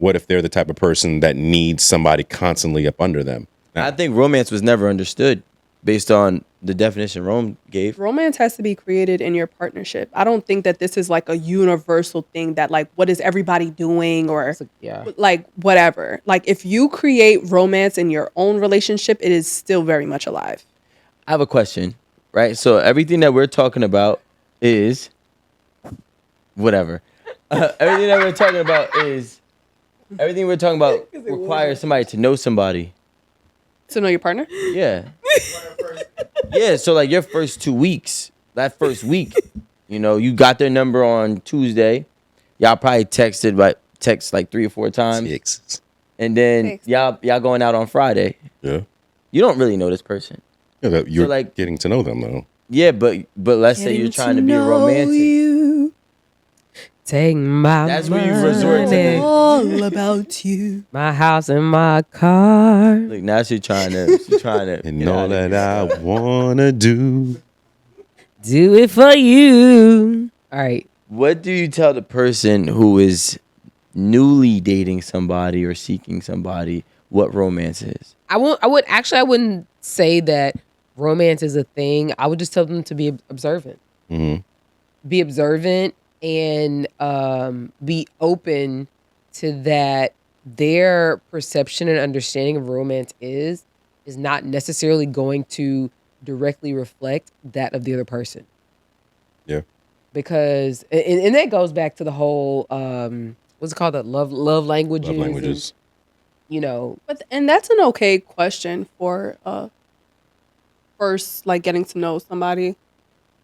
what if they're the type of person that needs somebody constantly up under them? I think romance was never understood based on the definition Rome gave. Romance has to be created in your partnership. I don't think that this is like a universal thing that like, what is everybody doing or like whatever. Like if you create romance in your own relationship, it is still very much alive. I have a question, right? So everything that we're talking about is whatever. Everything that we're talking about requires somebody to know somebody. To know your partner? Yeah. Yeah, so like your first 2 weeks, that first week, you know, you got their number on Tuesday. Y'all probably texted like 3 or 4 times. Six. And then y'all going out on Friday. Yeah. You don't really know this person. Yeah, you're So, like, getting to know them though. Yeah, but let's say you're trying to be romantic. You. Take my That's where you resort to all about you. my house and my car. Look, now she's trying to And all that I wanna do. Do it for you. All right. What do you tell the person who is newly dating somebody or seeking somebody what romance is? I wouldn't say that romance is a thing. I would just tell them to be observant. Mm-hmm. Be observant and be open to that their perception and understanding of romance is not necessarily going to directly reflect that of the other person. Yeah. Because and that goes back to the whole what's it called, the love languages. Love languages. And, you know, And that's an okay question for first, like getting to know somebody,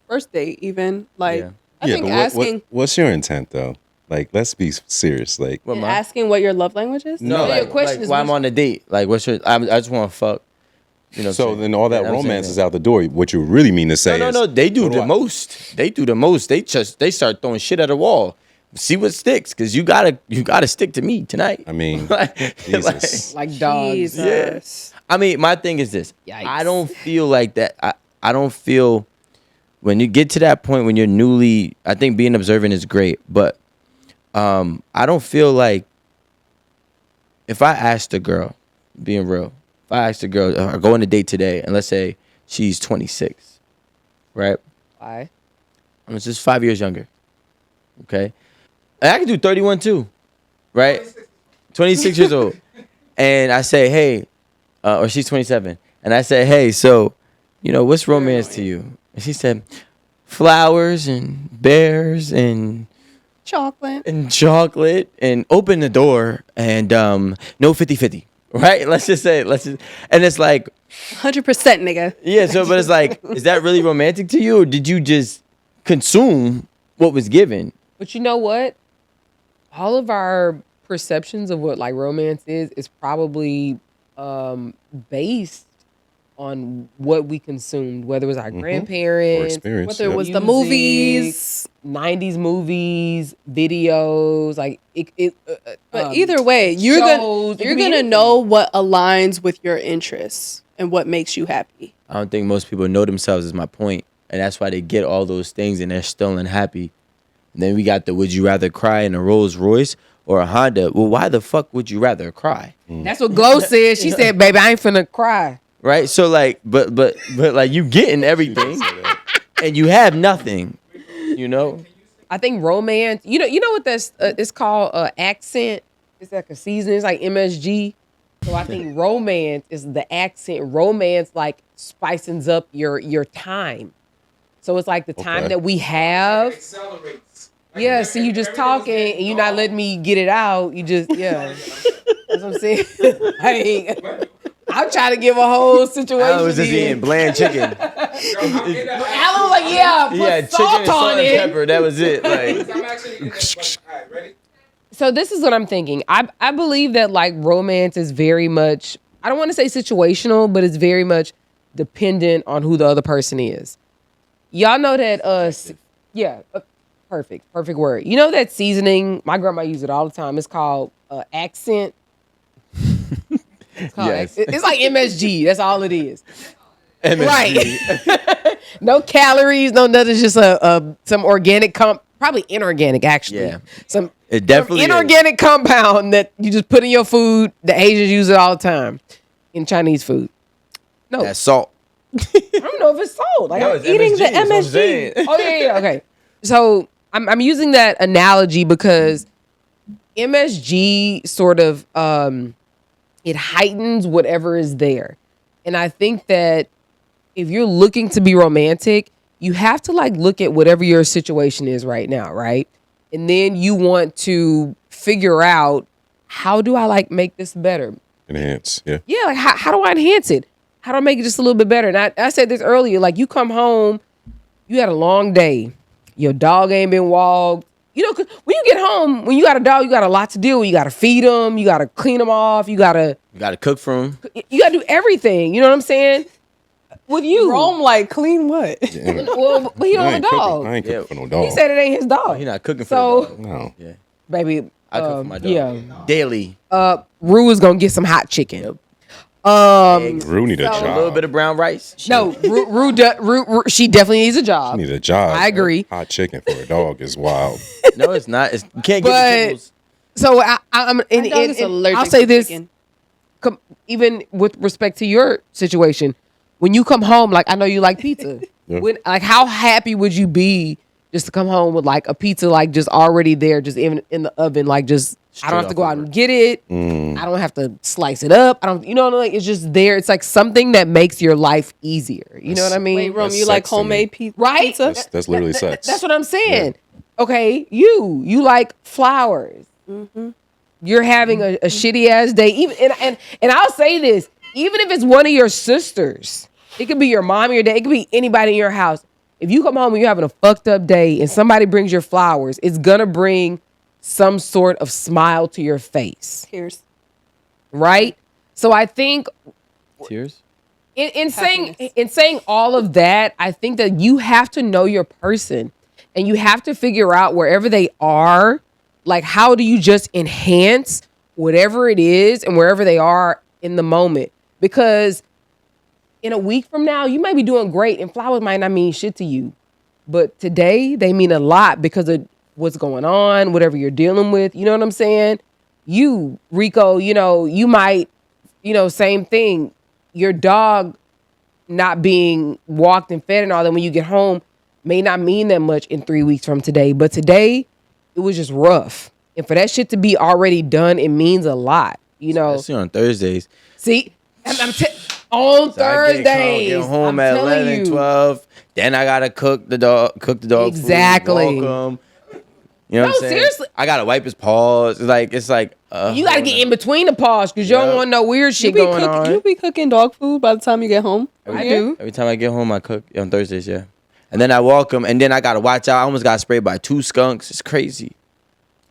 first date even. Like I think but asking what's your intent though? Like, let's be serious. Like, and asking what your love language is. No, your question like is why I'm on a date. Like, what's your? I just want to fuck. You know. so then all that I'm romance saying is out the door. What you really mean to say is no. They do what the most. They do the most. They start throwing shit at a wall. See what sticks, because you gotta stick to me tonight. I mean, Like- Jesus. like dogs. Jesus. I mean, my thing is this. Yikes. I don't feel like that. I don't feel when you get to that point when you're newly. I think being observant is great, but I don't feel like if I asked a girl, being real, if I asked a girl, or go on a date today, and let's say she's 26, right? Why? I'm just 5 years younger. Okay, and I can do 31 too, right? 26 years old, and I say, hey, or she's 27, and I say, hey, so, you know, what's romance to you? And she said, flowers and bears and Chocolate. and open the door and no 50-50, right? Let's just say, and it's like 100%, nigga. yeah. So, but it's like, is that really romantic to you, or did you just consume what was given? But you know what? All of our perceptions of what like romance is probably based on what we consumed, whether it was our grandparents, Or experience, Whether it was the movies. 90s movies, videos, like it But either way, you're shows, it could be gonna anything. know what aligns with your interests and what makes you happy. I don't think most people know themselves, is my point. And that's why they get all those things and they're still unhappy. And then we got the would you rather cry in a Rolls Royce or a Honda? Well, why the fuck would you rather cry? That's what Glow said. She said, baby, I ain't finna cry. Right? So like, but like you getting everything and you have nothing, you know? I think romance, you know what that's, it's called accent. It's like a season, it's like MSG. So I think romance is the accent. Romance like spicens up your time. So it's like the time that we have. Accelerates. Yeah, so you just talking and you're not letting me get it out. You just, yeah. That's what I'm saying. I'm trying to give a whole situation. I was just eating bland chicken. Alan was like, yeah, put Yeah, chicken salt and salt on and it. pepper. That was it. Like, I'm actually. All right, ready? So this is what I'm thinking. I believe that like romance is very much, I don't want to say situational, but it's very much dependent on who the other person is. Y'all know that perfect word. You know that seasoning, my grandma used it all the time. It's called accent. It's called Yes. it's like MSG. That's all it is. MSG. Right. No calories, no nothing. Just some organic probably inorganic actually. Yeah. Some It definitely some inorganic compound that you just put in your food. The Asians use it all the time in Chinese food. No, That's salt. I don't know if it's salt. Like No, I'm it's eating the MSG, that's what I'm MSG. saying. Oh yeah, okay. So I'm using that analogy because MSG sort of it heightens whatever is there, and I think that if you're looking to be romantic, you have to like look at whatever your situation is right now, right? And then you want to figure out how do I like make this better? Enhance. Yeah. Yeah, like how do I enhance it? How do I make it just a little bit better? And I said this earlier, like you come home, you had a long day, your dog ain't been walked. You know, 'cause when you get home, when you got a dog, you got a lot to do. You got to feed them, you got to clean them off, you got to cook for him. do everything. You know what I'm saying? With you, Rome, like, clean what? well, but he don't have a dog. I ain't cooking Yeah. for no dog. He said it ain't his dog. He's not cooking for So- the dog. No. Yeah. Baby, I cook for my dog. yeah. Daily. Rue is gonna get some hot chicken. Yep. Um, Rue need a A job. little bit of brown rice. no, Rue, she definitely needs a job. She need a job. I agree. Hot chicken for a dog is wild. No, it's not. You can't But- get the So I'm, and, My dog is allergic I'll say to this, chicken. even with respect to your situation, when you come home, like I know you like pizza. Yeah. When, like, how happy would you be just to come home with like a pizza, like just already there, just even in the oven, like just I don't have to go out and get it. I don't have to slice it up. I don't, you know, like it's just there. It's like something that makes your life easier. You know what I mean? Wait, Rome, That's you like sex to me. homemade Right? pizza? That's literally sex. That's what I'm saying. Okay, you like flowers. You're having a shitty ass day. Even and I'll say this, even if it's one of your sisters, it could be your mom or your dad, it could be anybody in your house. If you come home and you're having a fucked up day and somebody brings your flowers, it's gonna bring some sort of smile to your face. Tears. Right? So I think tears. in Happiness. saying all of that, I think that you have to know your person and you have to figure out wherever they are, like how do you just enhance whatever it is and wherever they are in the moment. Because in a week from now, you might be doing great and flowers might not mean shit to you. But today they mean a lot because of what's going on, whatever you're dealing with. You know what I'm saying? You, Rico, you know, you might, you know, same thing. Your dog not being walked and fed and all that when you get home may not mean that much in 3 weeks from today. But today, it was just rough. And for that shit to be already done, it means a lot. You know? Especially on Thursdays. See? On So I Thursdays. get home I'm at telling 11, you. 12. Then I gotta cook the dog Exactly. food, walk him. You know what No, I'm saying? seriously. I gotta wipe his paws. It's like You got to get in between the paws because you don't Yeah. want no weird shit going on. You be cooking dog food by the time you get home? I do. Every time I get home, I cook on Thursdays, yeah. And then I walk him, and then I gotta watch out. I almost got sprayed by 2 skunks. It's crazy.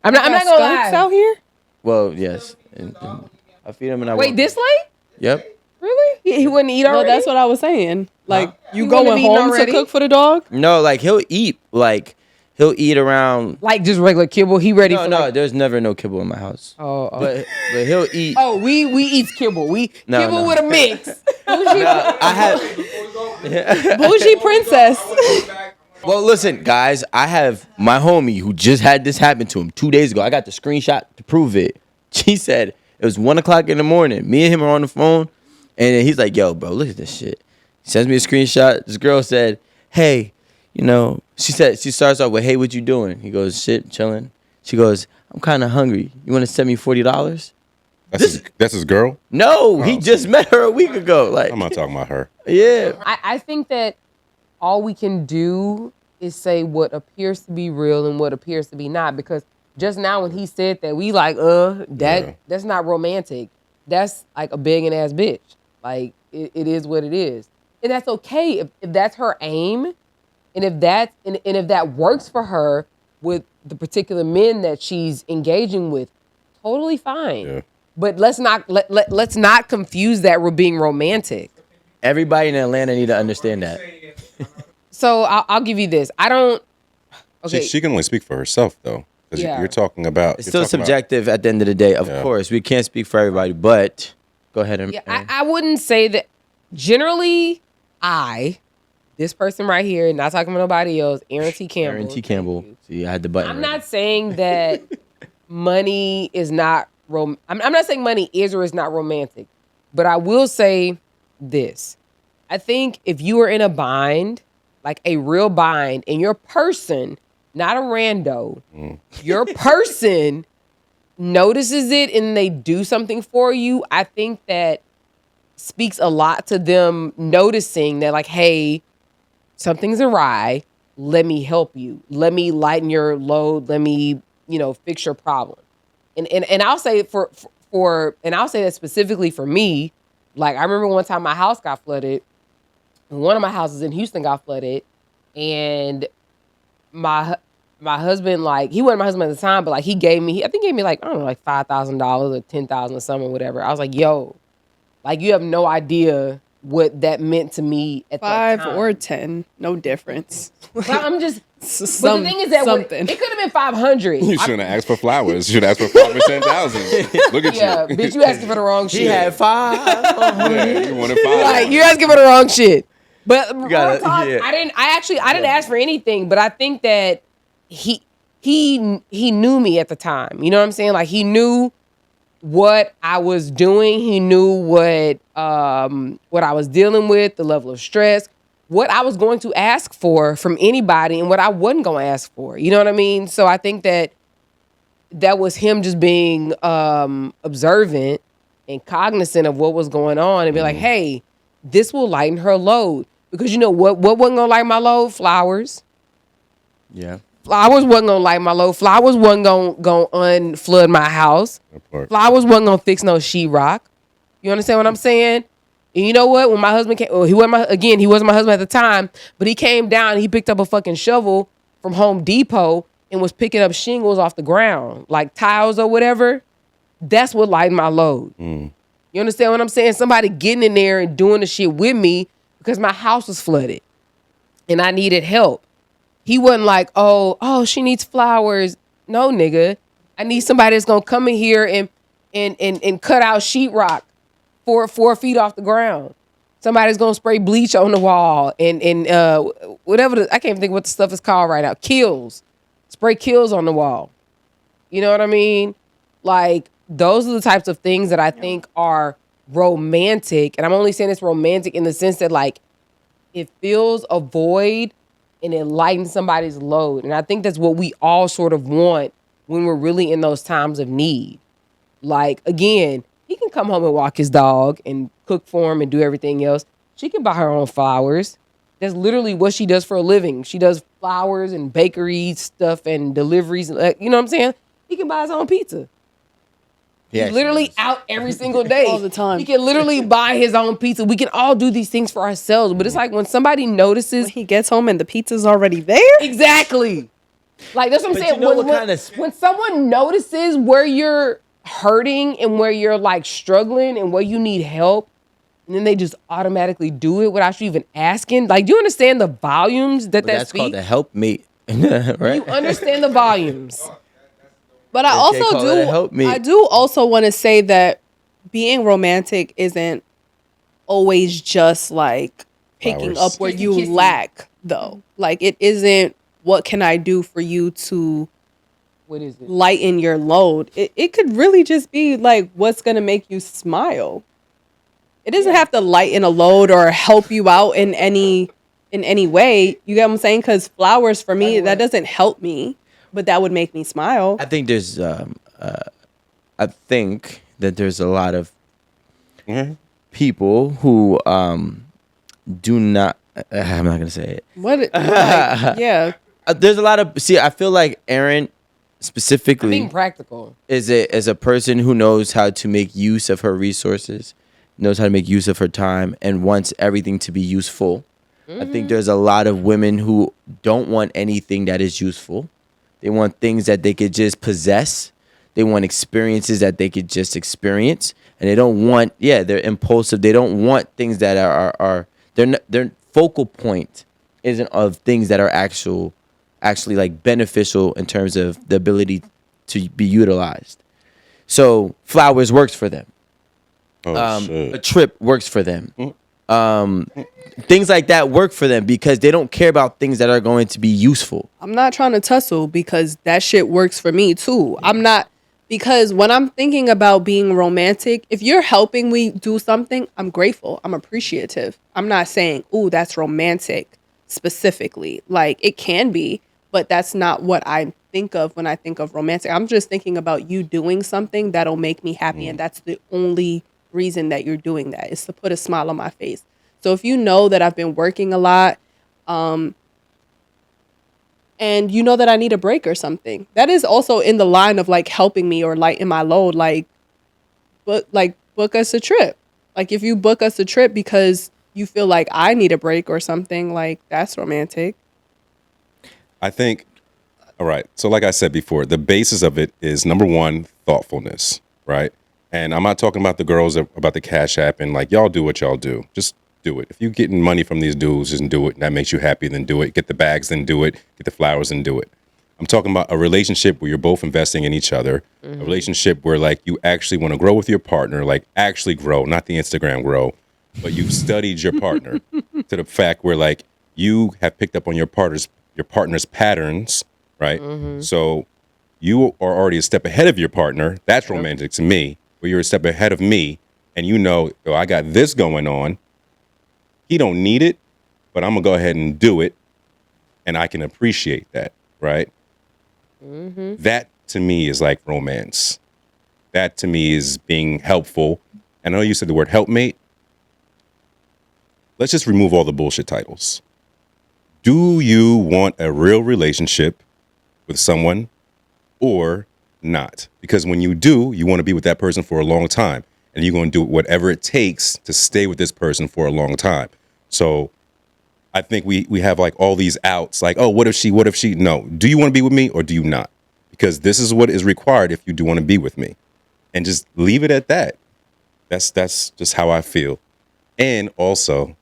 I'm not Got gonna skunks lie. out here? Well, yes. And I feed him and I Wait, walk this him. late? Yep. Really? He wouldn't eat No, already? that's what I was saying. Like, you You wouldn't have going eaten home already? to cook for the dog? No, like he'll eat. Like he'll eat around. Like just regular kibble. He ready No, for no. like, There's never no kibble in my house. oh, But he'll eat. oh, we eat kibble. We No, kibble no. with a mix. No, I have. Bougie princess. Well, listen, guys. I have my homie who just had this happen to him 2 days ago. I got the screenshot to prove it. She said it was 1 o'clock in the morning. Me and him are on the phone, and then he's like, "Yo, bro, look at this shit." He sends me a screenshot. This girl said, "Hey, you know," she starts off with, "Hey, what you doing?" He goes, "Shit, chilling." She goes, "I'm kind of hungry. You want to send me $40?" That's his girl? No, he just met her a week ago. Like, I'm not talking about her. yeah. I think that all we can do is say what appears to be real and what appears to be not. Because just now when he said that, we like, that's not romantic. That's like a begging ass bitch. Like it is what it is, and that's okay if that's her aim, and if that works for her with the particular men that she's engaging with, totally fine. Yeah. But let's not confuse that with being romantic. Everybody in Atlanta need to understand that. So I'll give you this. I don't. Okay. She can only speak for herself, though. Because Yeah. you're talking about... It's you're still talking about- subjective at the end of the day. Of Yeah. course, we can't speak for everybody, but go ahead and. Yeah, I wouldn't say that. Generally, I this person right here, not talking about nobody else, Erin T. Campbell. Erin T. Campbell. See, I had the button. I'm not saying that money is not I'm not saying money is or is not romantic, but I will say this. I think if you are in a bind, like a real bind, and your person, not a rando, your person notices it and they do something for you, I think that speaks a lot to them noticing that, like, hey, something's awry. Let me help you. Let me lighten your load. Let me, fix your problem. And I'll say and I'll say that specifically for me. Like, I remember one time my house got flooded. One of my houses in Houston got flooded, and my husband, like, he wasn't my husband at the time, but like he gave me like, I don't know, like $5,000 or $10,000 or something, whatever. I was like, yo, like, you have no idea what that meant to me at that time. 5 or 10, no difference. But I'm just, but the thing is that something. it could have been 500. You shouldn't have asked for flowers. You should ask for 5 or 10,000. Look at Yeah, you. bitch, you asking for the wrong shit. He had 5. Yeah, you wanted 5. Like, you asking for the wrong shit. But real gotta- talk, yeah. I didn't ask for anything, but I think that he knew me at the time. You know what I'm saying? Like, he knew what I was doing. He knew what I was dealing with, the level of stress, what I was going to ask for from anybody, and what I wasn't going to ask for. You know what I mean? So I think that was him just being observant and cognizant of what was going on, and be like, hey, this will lighten her load. Because you know what wasn't gonna lighten my load? Flowers. Yeah. Flowers wasn't gonna lighten my load. Flowers wasn't gonna unflood my house. Flowers wasn't gonna fix no sheetrock. You understand what I'm saying? And you know what? When my husband came, he wasn't my husband at the time, but he came down and he picked up a fucking shovel from Home Depot and was picking up shingles off the ground, like tiles or whatever. That's what lightened my load. You understand what I'm saying? Somebody getting in there and doing the shit with me because my house was flooded and I needed help. He wasn't like, oh, she needs flowers. No, nigga. I need somebody that's gonna come in here and cut out sheetrock 4 feet off the ground. Somebody's gonna spray bleach on the wall and whatever. I can't think what the stuff is called right now. Kills. Spray kills on the wall. You know what I mean? Like, those are the types of things that I think are romantic. And I'm only saying it's romantic in the sense that, like, it fills a void and it lightens somebody's load. And I think that's what we all sort of want when we're really in those times of need. Like, again, he can come home and walk his dog and cook for him and do everything else. She can buy her own flowers. That's literally what she does for a living. She does flowers and bakery stuff and deliveries. You know what I'm saying? He can buy his own pizza. He's literally out every single day. All the time. He can literally buy his own pizza. We can all do these things for ourselves. But it's like when somebody notices. When he gets home and the pizza's already there? Exactly. Like, that's what I'm But saying. you know When someone notices where you're hurting and where you're, like, struggling and where you need help, and then they just automatically do it without you even asking. Like, do you understand the volumes that That's speaks? called a helpmate. Right? You understand the volumes. But I They call it a help me. I do also want to say that being romantic isn't always just like picking Flowers. up where Kissy, you kissy. lack, though. Like, it isn't what can I do for you to What is it? lighten your load. It could really just be like what's gonna make you smile. It doesn't have to lighten a load or help you out in any way. You get what I'm saying? Because flowers for me, that doesn't help me, but that would make me smile. I think there's I think that there's a lot of people who do not I'm not gonna say it. What? Yeah. There's a lot of I feel like Erin specifically Being practical. is a person who knows how to make use of her resources, knows how to make use of her time, and wants everything to be useful. I think there's a lot of women who don't want anything that is useful. They want things that they could just possess. They want experiences that they could just experience, and they don't want. They're impulsive. They don't want things that are their focal point isn't of things that are actually like beneficial in terms of the ability to be utilized. So flowers works for them. Oh, shit. A trip works for them. things like that work for them because they don't care about things that are going to be useful. I'm not trying to tussle because that shit works for me too. I'm not, because when I'm thinking about being romantic, if you're helping me do something, I'm grateful. I'm appreciative. I'm not saying, ooh, that's romantic specifically. Like, it can be, but that's not what I think of when I think of romantic. I'm just thinking about you doing something that'll make me happy. And that's the only reason that you're doing that, is to put a smile on my face. So if you know that I've been working a lot, and you know that I need a break or something, that is also in the line of like helping me or lighten my load. Like book us a trip. Like if you book us a trip because you feel like I need a break or something, like that's romantic. I think, all right. So like I said before, the basis of it is, number one, thoughtfulness, right? And I'm not talking about the girls about the Cash App and like, y'all do what y'all do. Just do it. If you're getting money from these dudes, just do it. And that makes you happy, then do it. Get the bags, then do it. Get the flowers, then do it. I'm talking about a relationship where you're both investing in each other. A relationship where like you actually want to grow with your partner, like actually grow, not the Instagram grow, but you've studied your partner to the fact where like you have picked up on your partner's patterns, right? So you are already a step ahead of your partner. That's romantic to me, where you're a step ahead of me and you know, oh, I got this going on. He don't need it, but I'm gonna go ahead and do it, and I can appreciate that, right? That to me is like romance. That to me is being helpful. I know you said the word helpmate. Let's just remove all the bullshit titles. Do you want a real relationship with someone or not? Because when you do, you want to be with that person for a long time, and you're going to do whatever it takes to stay with this person for a long time. So I think we have like all these outs, like, oh, what if she, no. Do you want to be with me or do you not? Because this is what is required if you do want to be with me. And just leave it at that. That's just how I feel. And also,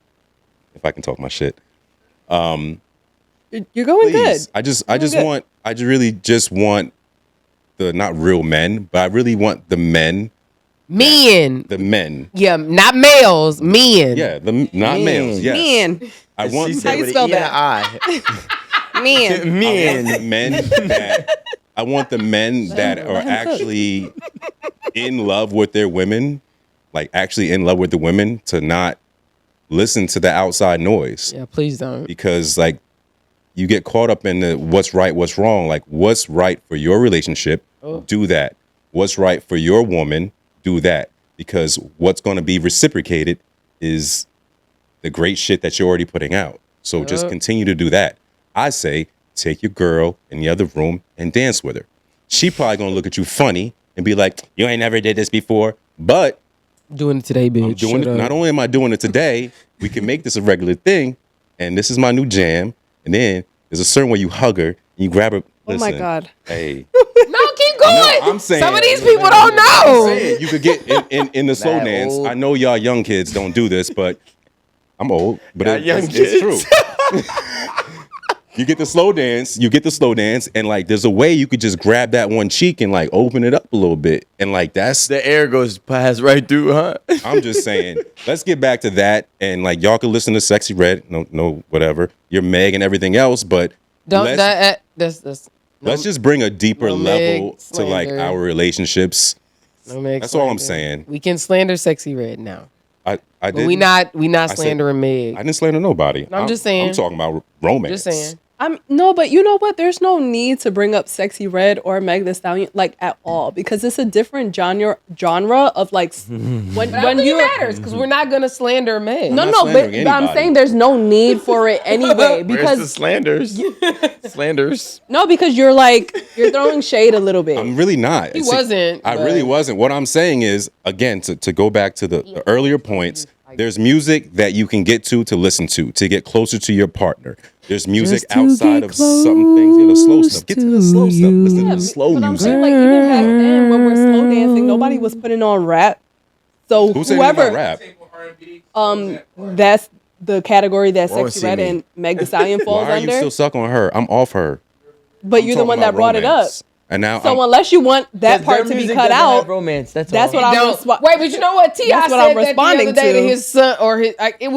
if I can talk my shit. You're going please, good. I really just want the, not real men, but I really want the men. The men. Yeah, not males, men. Yeah, not males. Yes. Men. I want How you spell that? Men. I want the men that are actually in love with their women, like actually in love with the women, to not listen to the outside noise. Yeah, please don't. Because like you get caught up in the what's right, what's wrong. Like what's right for your relationship, do that. What's right for your woman, do that. Because what's going to be reciprocated is the great shit that you're already putting out. So just continue to do that. I say, take your girl in the other room and dance with her. She probably going to look at you funny and be like, you ain't never did this before, but doing it today, bitch. I'm doing it. Not only am I doing it today, we can make this a regular thing. And this is my new jam. And then there's a certain way you hug her and you grab her. Listen, Oh my God. Hey. No, keep going. No, I'm saying, some of these people don't know. I'm saying you could get in the slow dance. Old. I know y'all young kids don't do this, but I'm old. But Y'all it's true. You get the slow dance, and like there's a way you could just grab that one cheek and like open it up a little bit. And like that's The air goes past right through, huh? I'm just saying, let's get back to that. And like y'all can listen to Sexy Red, no, whatever. You're Meg and everything else, but let's just bring a deeper level to like our relationships. That's all I'm saying. We can slander Sexy Red now. I did. We not slandering Meg. I didn't slander nobody. I'm just saying. I'm talking about romance. Just saying. No, but you know what? There's no need to bring up Sexy Red or Meg Thee Stallion like at all, because it's a different genre of like when you matters because we're not gonna slander Meg. No, not but slandering I'm anybody. saying there's no need for it anyway, Where's the because slanders? no, because you're throwing shade a little bit. I'm really not. He wasn't, I but- really wasn't. What I'm saying is, again, to go back to the earlier points, there's music that you can get to listen to get closer to your partner. There's music outside of some things, the slow stuff. Get to the slow stuff. Listen to the slow But I'm music. saying, like, even back then when we're slow dancing, nobody was putting on rap. So Who's saying about whoever, rap? that's the category that Won't Sexy see Red me. and Meg Thee Stallion falls Why are you under. still stuck on her? I'm off her. But I'm you're the talking one that about brought it up. romance. And now So unless you want that part to be cut out, romance. That's that's all. what I'm Don't. respo- Wait, but you know what? T.I. That's said what I'm that the responding other day to to. his son, or his, like, it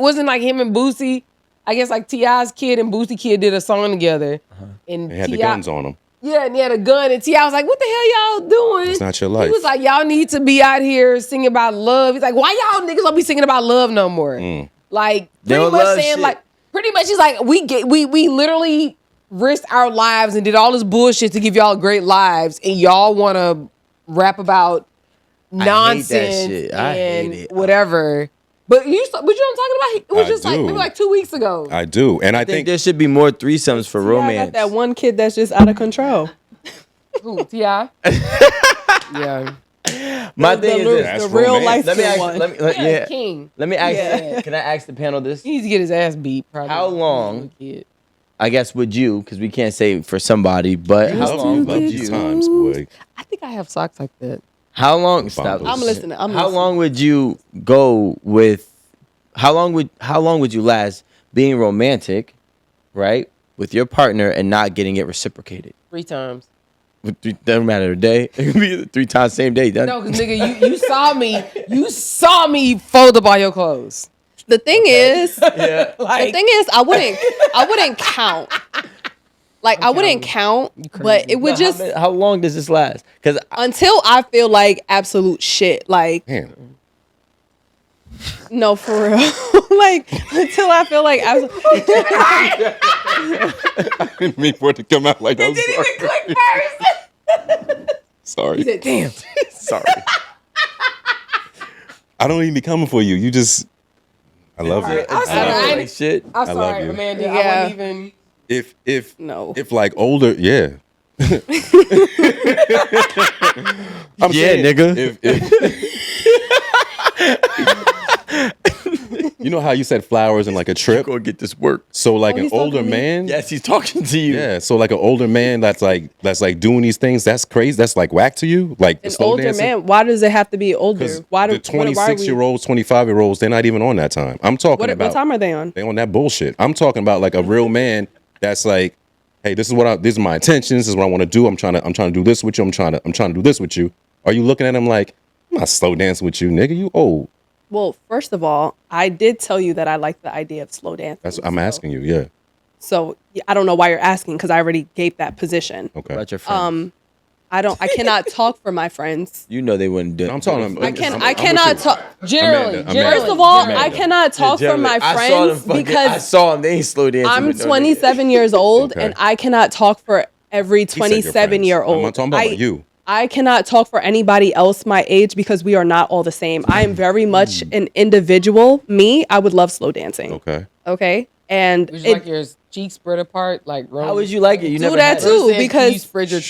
wasn't like him and Boosie. I guess like T.I.'s kid and Boosie kid did a song together, and they had the T.I. guns on them. Yeah, and he had a gun, and T.I. was like, "What the hell y'all doing? It's not your life." He was like, "Y'all need to be out here singing about love." He's like, "Why y'all niggas don't be singing about love no more?" Like They pretty don't much love saying shit. like pretty much he's like, we literally risked our lives and did all this bullshit to give y'all great lives, and y'all want to rap about hate that nonsense shit. and I hate it. whatever. But you know what I'm talking about? It was I just like do. maybe like 2 weeks ago. I do, and I I think think there should be more threesomes for I romance. got that one kid that's just out of control. Who, T.I.? Yeah. My The- thing is the, this. That's the real romance. life Let me ask. one. Yeah. King. Let me ask. Yeah. Can I ask the panel this? He needs to get his ass beat. Probably. How long- Little kid. I guess would you? Because we can't say for somebody, but you how love, long you would love these you? times, boy. I think I have socks like that. How long? Stop. Bundles. I'm listening. I'm How listening. long would you go with? How long would you last being romantic, right, with your partner and not getting it reciprocated? 3 times. Doesn't matter a day. It could be 3 times same day. Done. No, because nigga, you saw me fold up all your clothes. The thing is, Yeah. the thing is, I wouldn't count. Like I wouldn't count, but it would just How long does this last? Because until I feel like absolute shit. Like Damn. no, for real. Like until I feel like absolute. I didn't mean for it to come out like that. Sorry. He said, damn. sorry. I don't even be coming for you. You just, I love you. I'm sorry. Like shit. I'm love sorry, you. Amanda. I Yeah. wasn't even. If No. if like older, yeah. I'm Yeah, saying, nigga. You know how you said flowers in like a trip? Go get this work. So like Oh, an he's talking older to me? man, Yes, he's talking to you. yeah. So like an older man that's like doing these things. That's crazy. That's like whack to you. Like the An slow older dancing? man. Why does it have to be older? Because Why the do why are we- 26-year-olds, 25-year-olds, they're not even on that time. I'm talking What about time are they on? they on that bullshit. I'm talking about like a real man that's like, hey, this is these are my intentions. This is what I want to do. I'm trying to do this with you. I'm trying to do this with you. Are you looking at him like, I'm not slow dancing with you, nigga? You old. Well, first of all, I did tell you that I like the idea of slow dancing. That's I'm asking you. Yeah. So I don't know why you're asking because I already gave that position. Okay. About your friend. I cannot talk for my friends. You know they wouldn't do it. I'm talking. I cannot talk. Generally. Amanda. First of all, Amanda. I cannot talk for my friends I because saw them. They ain't slow dancing. I'm with no 27 years old Okay. and I cannot talk for every He said your friends. 27-year-old. I'm not talking about you. I cannot talk for anybody else my age because we are not all the same. I am very much an individual. Me, I would love slow dancing. Okay. Okay. And Would you like your cheeks spread apart? Like niggas. How would you like it? You Do never that had it. too. Said, because- you spread your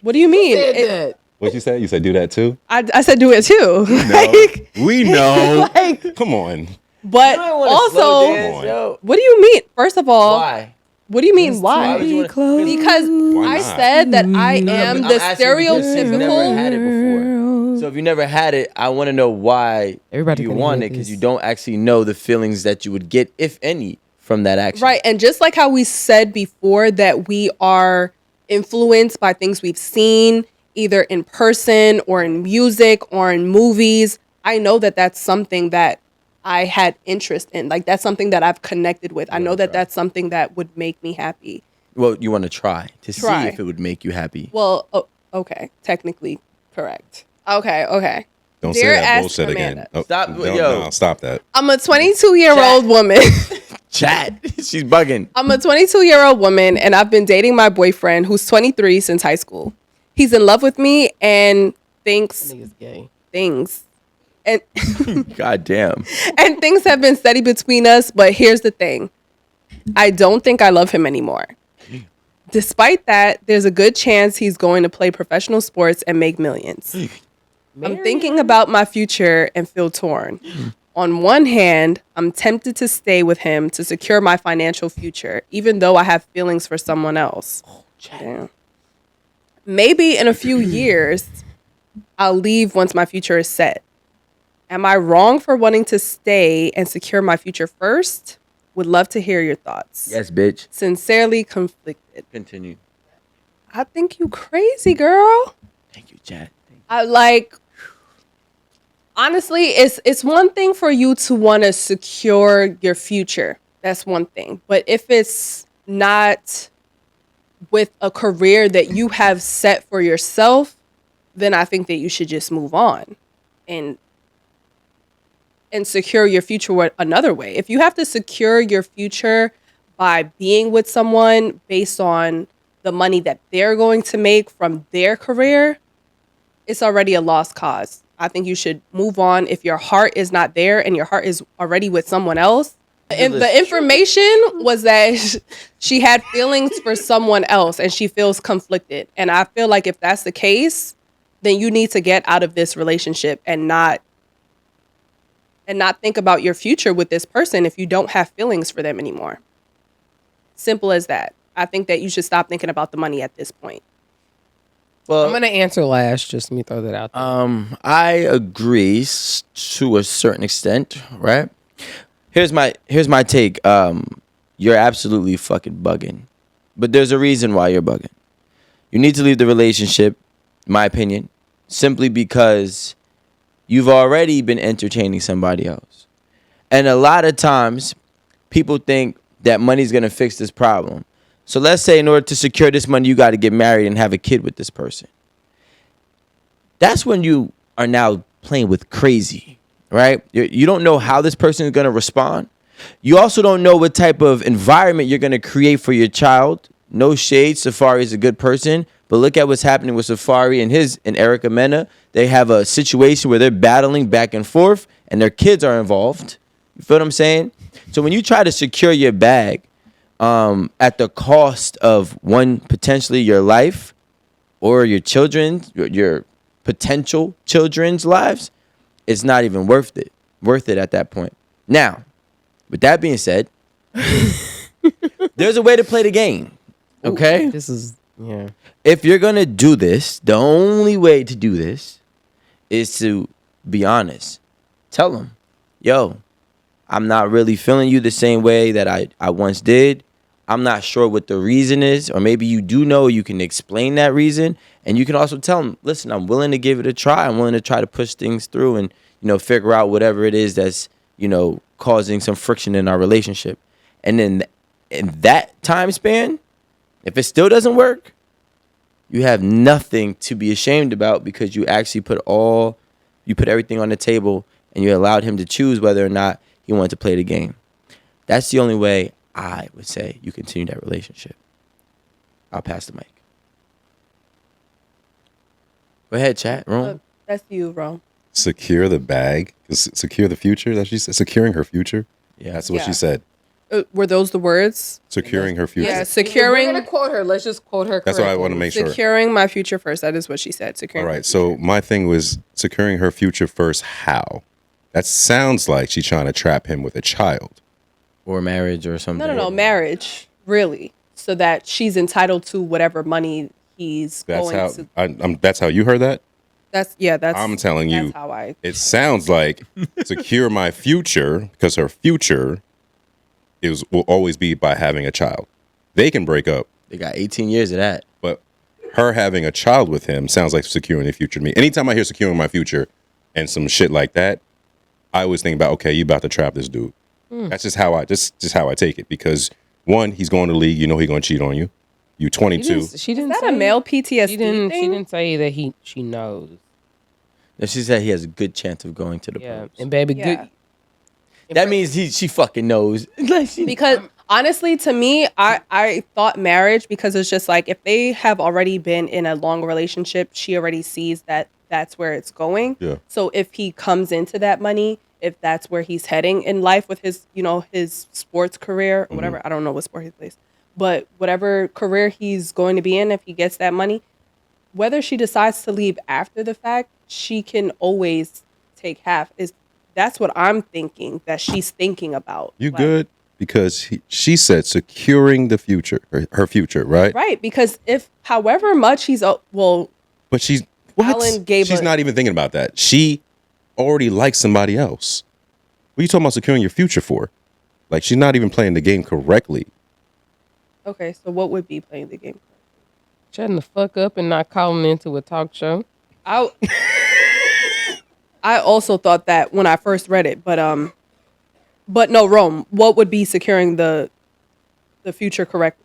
what do you mean? said that. What you said? You said do that too? I said do it too. Like, We know. like, Come on. but You don't wanna slow also, dance, yo. what do you mean? First of all, Why? what do you mean Why why? would you wanna- Because Why I not? said that I am I'm the asking because you've never stereotypical. had it before. So if you never had it, I want to know why Everybody you couldn't want hear it because this. you don't actually know the feelings that you would get, if any, from that action. Right. And just like how we said before that we are influenced by things we've seen, either in person or in music or in movies, I know that that's something that I had interest in. Like that's something that I've connected with. I know that that's something that would make me happy. Well, you want to try to Try. see if it would make you happy. Well, okay. Technically correct. Okay. Don't Dear say that Ask bullshit again. Amanda. Oh, Stop, no, yo. no, stop that. I'm a 22-year-old woman. Chat. She's bugging. I'm a 22-year-old woman and I've been dating my boyfriend who's 23 since high school. He's in love with me and thinks Niggas gay. things. And God damn. and things have been steady between us, but here's the thing. I don't think I love him anymore. Despite that, there's a good chance he's going to play professional sports and make millions. I'm thinking about my future and feel torn. On one hand, I'm tempted to stay with him to secure my financial future, even though I have feelings for someone else. Damn. Maybe in a few years, I'll leave once my future is set. Am I wrong for wanting to stay and secure my future first? Would love to hear your thoughts. Yes, bitch. Sincerely conflicted. Continue. I think you crazy, girl. Thank you, Chad. I like honestly, it's one thing for you to want to secure your future. That's one thing. But if it's not with a career that you have set for yourself, then I think that you should just move on and secure your future another way. If you have to secure your future by being with someone based on the money that they're going to make from their career, it's already a lost cause. I think you should move on if your heart is not there and your heart is already with someone else. And the information was that she had feelings for someone else and she feels conflicted. And I feel like if that's the case, then you need to get out of this relationship and not think about your future with this person if you don't have feelings for them anymore. Simple as that. I think that you should stop thinking about the money at this point. Well, I'm gonna answer last. Just let me throw that out there. I agree to a certain extent, right? Here's my take. You're absolutely fucking bugging, but there's a reason why you're bugging. You need to leave the relationship, in my opinion, simply because you've already been entertaining somebody else, and a lot of times people think that money's gonna fix this problem. So let's say in order to secure this money, you got to get married and have a kid with this person. That's when you are now playing with crazy, right? You don't know how this person is going to respond. You also don't know what type of environment you're going to create for your child. No shade, Safari is a good person, but look at what's happening with Safari and Erica Mena. They have a situation where they're battling back and forth and their kids are involved. You feel what I'm saying? So when you try to secure your bag, at the cost of one, potentially your life or your children's, your potential children's lives, it's not even worth it at that point. Now, with that being said, there's a way to play the game. Okay? This is, yeah. If you're going to do this, the only way to do this is to be honest. Tell them, yo, I'm not really feeling you the same way that I once did. I'm not sure what the reason is, or maybe you do know, you can explain that reason. And you can also tell them, listen, I'm willing to give it a try. I'm willing to try to push things through and, figure out whatever it is that's, causing some friction in our relationship. And then in that time span, if it still doesn't work, you have nothing to be ashamed about because you actually put everything on the table and you allowed him to choose whether or not he wanted to play the game. That's the only way I would say you continue that relationship. I'll pass the mic. Go ahead, chat. Rome. That's you, Rome. Secure the bag. Secure the future. That she said. Securing her future. Yeah, That's what she said. Were those the words? Securing her future. Yeah, securing. We're gonna quote her. Let's just quote her. That's what I want to make sure. Securing my future first. That is what she said. Securing. All right. So my thing was securing her future first. How? That sounds like she's trying to trap him with a child. Or marriage or something. No, marriage, really, so that she's entitled to whatever money he's That's going how. to. That's how you heard that. That's. I'm telling you. That's how I. It sounds like secure my future because her future will always be by having a child. They can break up, They got 18 years of that. but her having a child with him sounds like securing the future to me. Anytime I hear securing my future and some shit like that, I always think about, okay, you about to trap this dude. That's just how I take it, because one, he's going to the league, he's going to cheat on you. You 22. She didn't. Is that say a male PTSD She thing? didn't say that she knows. No, she said he has a good chance of going to the Yeah, pros. and baby, Yeah. good. That means she fucking knows. Because honestly, to me, I thought marriage, because it's just like if they have already been in a long relationship, she already sees that that's where it's going. Yeah. So if he comes into that money, if that's where he's heading in life with his, his sports career or whatever, I don't know what sport he plays, but whatever career he's going to be in, if he gets that money, whether she decides to leave after the fact, she can always take half. That's what I'm thinking that she's thinking about. You Like, good? Because she said securing the future, her future, right? Right, because if however much he's But she's what? Alan gave She's a- not even thinking about that. She already likes somebody else. What are you talking about securing your future for? Like, she's not even playing the game correctly. okay, so what would be playing the game? Shutting the fuck up and not calling into a talk show. I also thought that when I first read it, but no, Rome. What would be securing the future correctly?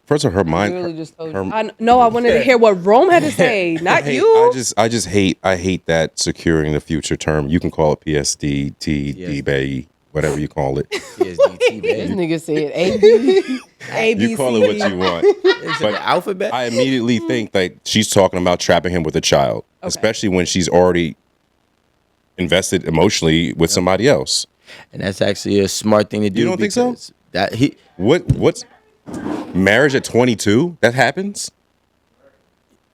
First of all, her mind. Literally just told her- you. I wanted to hear what Rome had to say, not hate- you. I just hate that securing the future term. You can call it PSD, T, D, Bay, whatever you call it. PSDT, This man. nigga said A-B. A, B, You call C, it what D. you want. It's But an alphabet. I immediately think that she's talking about trapping him with a child, especially when she's already invested emotionally with somebody else. And that's actually a smart thing to do. You don't think so? because That he What's marriage at 22? That happens?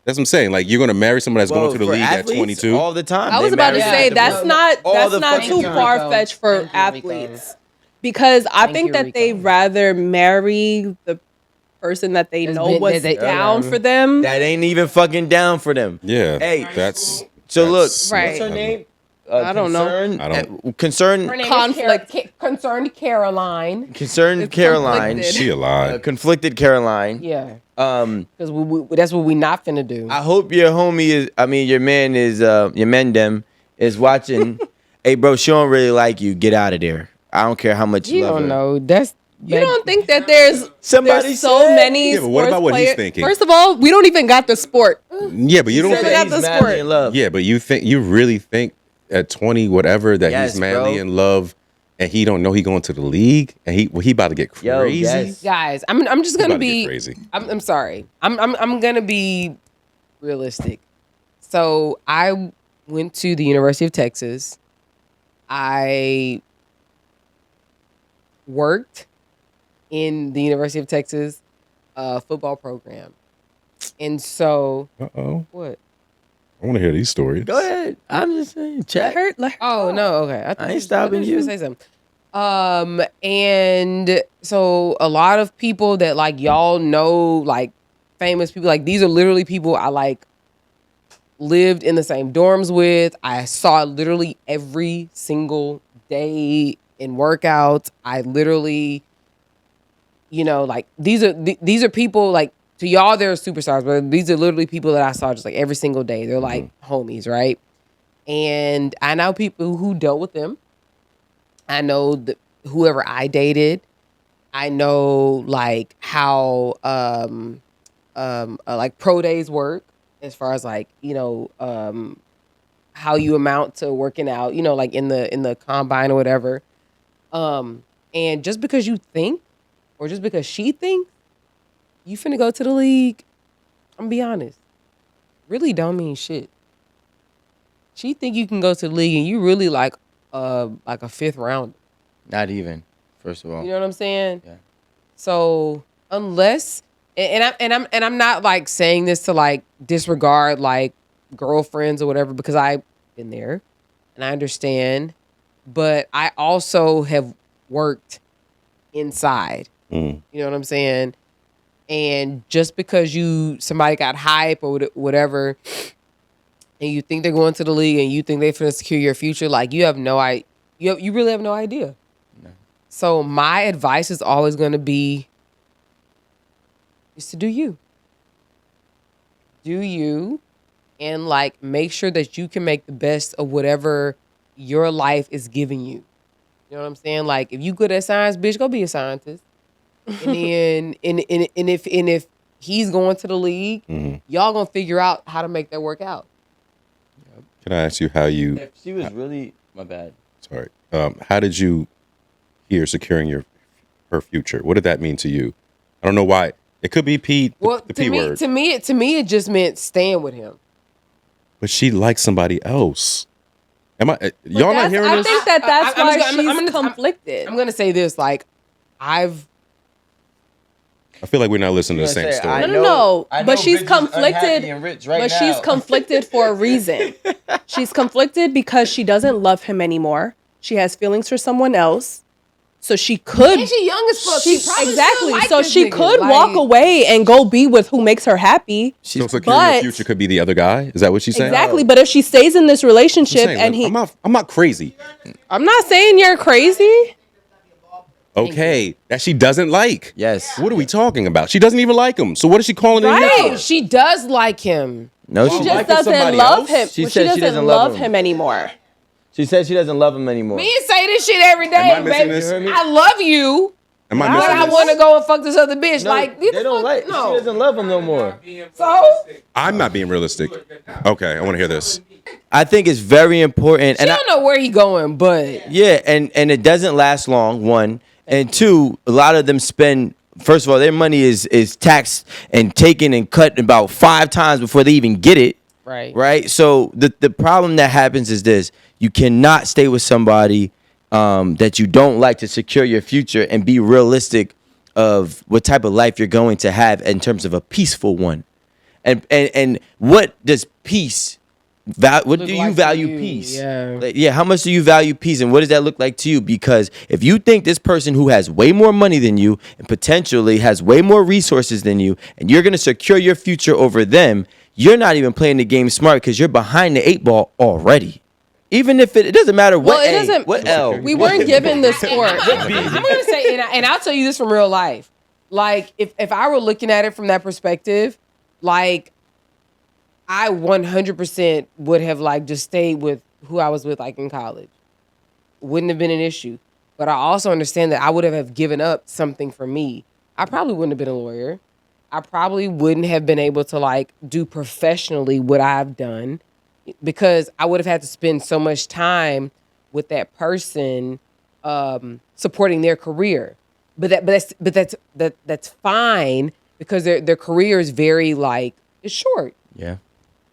That's what I'm saying. Like, you're going to marry someone that's going to the for league at athletes, 22? all the time. I They was about to marry say at that's the- not all the fucking too time. far fetched for Thank you, Rico. athletes, because I Thank think you, that they Rico. rather marry the person that they That's know been- was that they- down for them. That ain't even fucking down for them. Yeah. Hey, that's So look, that's- Right. what's her name? I don't know. I don't- Concern. Her name Conflict. is Concerned Caroline. Concerned It's Caroline. conflicted. She alive. Conflicted Caroline. Yeah. Um, Because that's what we not finna do. I hope your homie is. I mean, your man is. Your mendem is watching. Hey, bro, she don't really like you. Get out of there. I don't care how much you You love don't her. know. That's You don't think that there's Somebody so said- many Yeah, but what sports about what he's players? thinking? First of all, we don't even got the sport. Yeah, but you don't said think that He's the madly sport. in love. Yeah, but you really think at 20 whatever that Yes, he's madly bro. in love and he don't know he going to the league and he about to get Yo, crazy? yes. guys. I'm just He gonna about to get be crazy. I'm sorry. I'm gonna be realistic. So I went to the University of Texas. I worked in the University of Texas football program. And so Uh-oh. what? I want to hear these stories. Go ahead. I'm just saying. Let Check. her. Let her Oh talk. no, okay. I ain't you- stopping thought you. were gonna say something. And so a lot of people that like y'all know, like famous people, like these are literally people I like lived in the same dorms with. I saw literally every single day in workouts. I literally, like these are people like to y'all they're superstars, but these are literally people that I saw just like every single day. They're like homies, right? And I know people who dealt with them. I know whoever I dated. I know like how like pro days work as far as like how you amount to working out, like in the combine or whatever. And just because you think, or just because she thinks you finna go to the league, I'm gonna be honest, really don't mean shit. She think you can go to the league and you really like a fifth round. Not even. First of all. You know what I'm saying? Yeah. So unless and I'm not like saying this to like disregard like girlfriends or whatever, because I've been there and I understand, but I also have worked inside. Mm. You know what I'm saying? And just because somebody got hype or whatever, and you think they're going to the league and you think they're finna secure your future, like you really have no idea. No. So my advice is always going to be is to do you. Do you, and like make sure that you can make the best of whatever your life is giving you. You know what I'm saying? Like if you good at science, bitch, go be a scientist. And then and if he's going to the league, y'all gonna figure out how to make that work out. Can I ask you how you If she was really my bad. sorry. How did you hear securing her future? What did that mean to you? I don't know why. It could be P Well, the P word. to me it just meant staying with him. But she likes somebody else. Am I y'all not hearing I this? think that's I'm why just gonna- she's I'm gonna- conflicted. I'm gonna say this, like I feel like we're not listening to the I was same gonna say, story. I No, know- no, I but know she's bitches unhappy conflicted. and rich right But she's now. conflicted for a reason. She's conflicted because she doesn't love him anymore. She has feelings for someone else. So she could. and she young as fuck. She, She probably exactly. still like So this she nigga. could Like, walk away and go be with who makes her happy. So securing your but- future could be the other guy? Is that what she's saying? Exactly. But if she stays in this I'm relationship saying, and I'm not crazy. I'm not saying you're crazy. Okay, that she doesn't like. Yes. What are we talking about? She doesn't even like him. So what is she calling him here Right. for? She does like him. No, She she just liking doesn't somebody love else? him. She Well, said she doesn't love him. anymore. She said she doesn't love him anymore. Me say this shit every day, Am I missing baby. this? I love you, Am I but missing I this? want to go and fuck this other bitch. No, like, they don't like. no. She doesn't love him no more. So I'm not being realistic. Okay, I want to hear this. I think it's very important, she and don't know where he going, but yeah, and it doesn't last long. One and two, a lot of them spend. First of all, their money is taxed and taken and cut about 5 times before they even get it. right. Right. So the problem that happens is this: you cannot stay with somebody that you don't like to secure your future and be realistic of what type of life you're going to have in terms of a peaceful one. And what does peace? What Look do like you to value you, peace? yeah. Like, yeah. How much do you value peace, and what does that look like to you? Because if you think this person who has way more money than you and potentially has way more resources than you, and you're gonna secure your future over them, you're not even playing the game smart because you're behind the 8 ball already. Even if it doesn't matter what Well, it A, doesn't. what L. We weren't given the sport. I'm gonna say, and I'll tell you this from real life. Like, if I were looking at it from that perspective, like, I 100% would have like just stayed with who I was with like in college. Wouldn't have been an issue. But I also understand that I would have given up something for me. I probably wouldn't have been a lawyer. I probably wouldn't have been able to like do professionally what I've done because I would have had to spend so much time with that person supporting their career. But that's fine because their career is very like it's short. Yeah.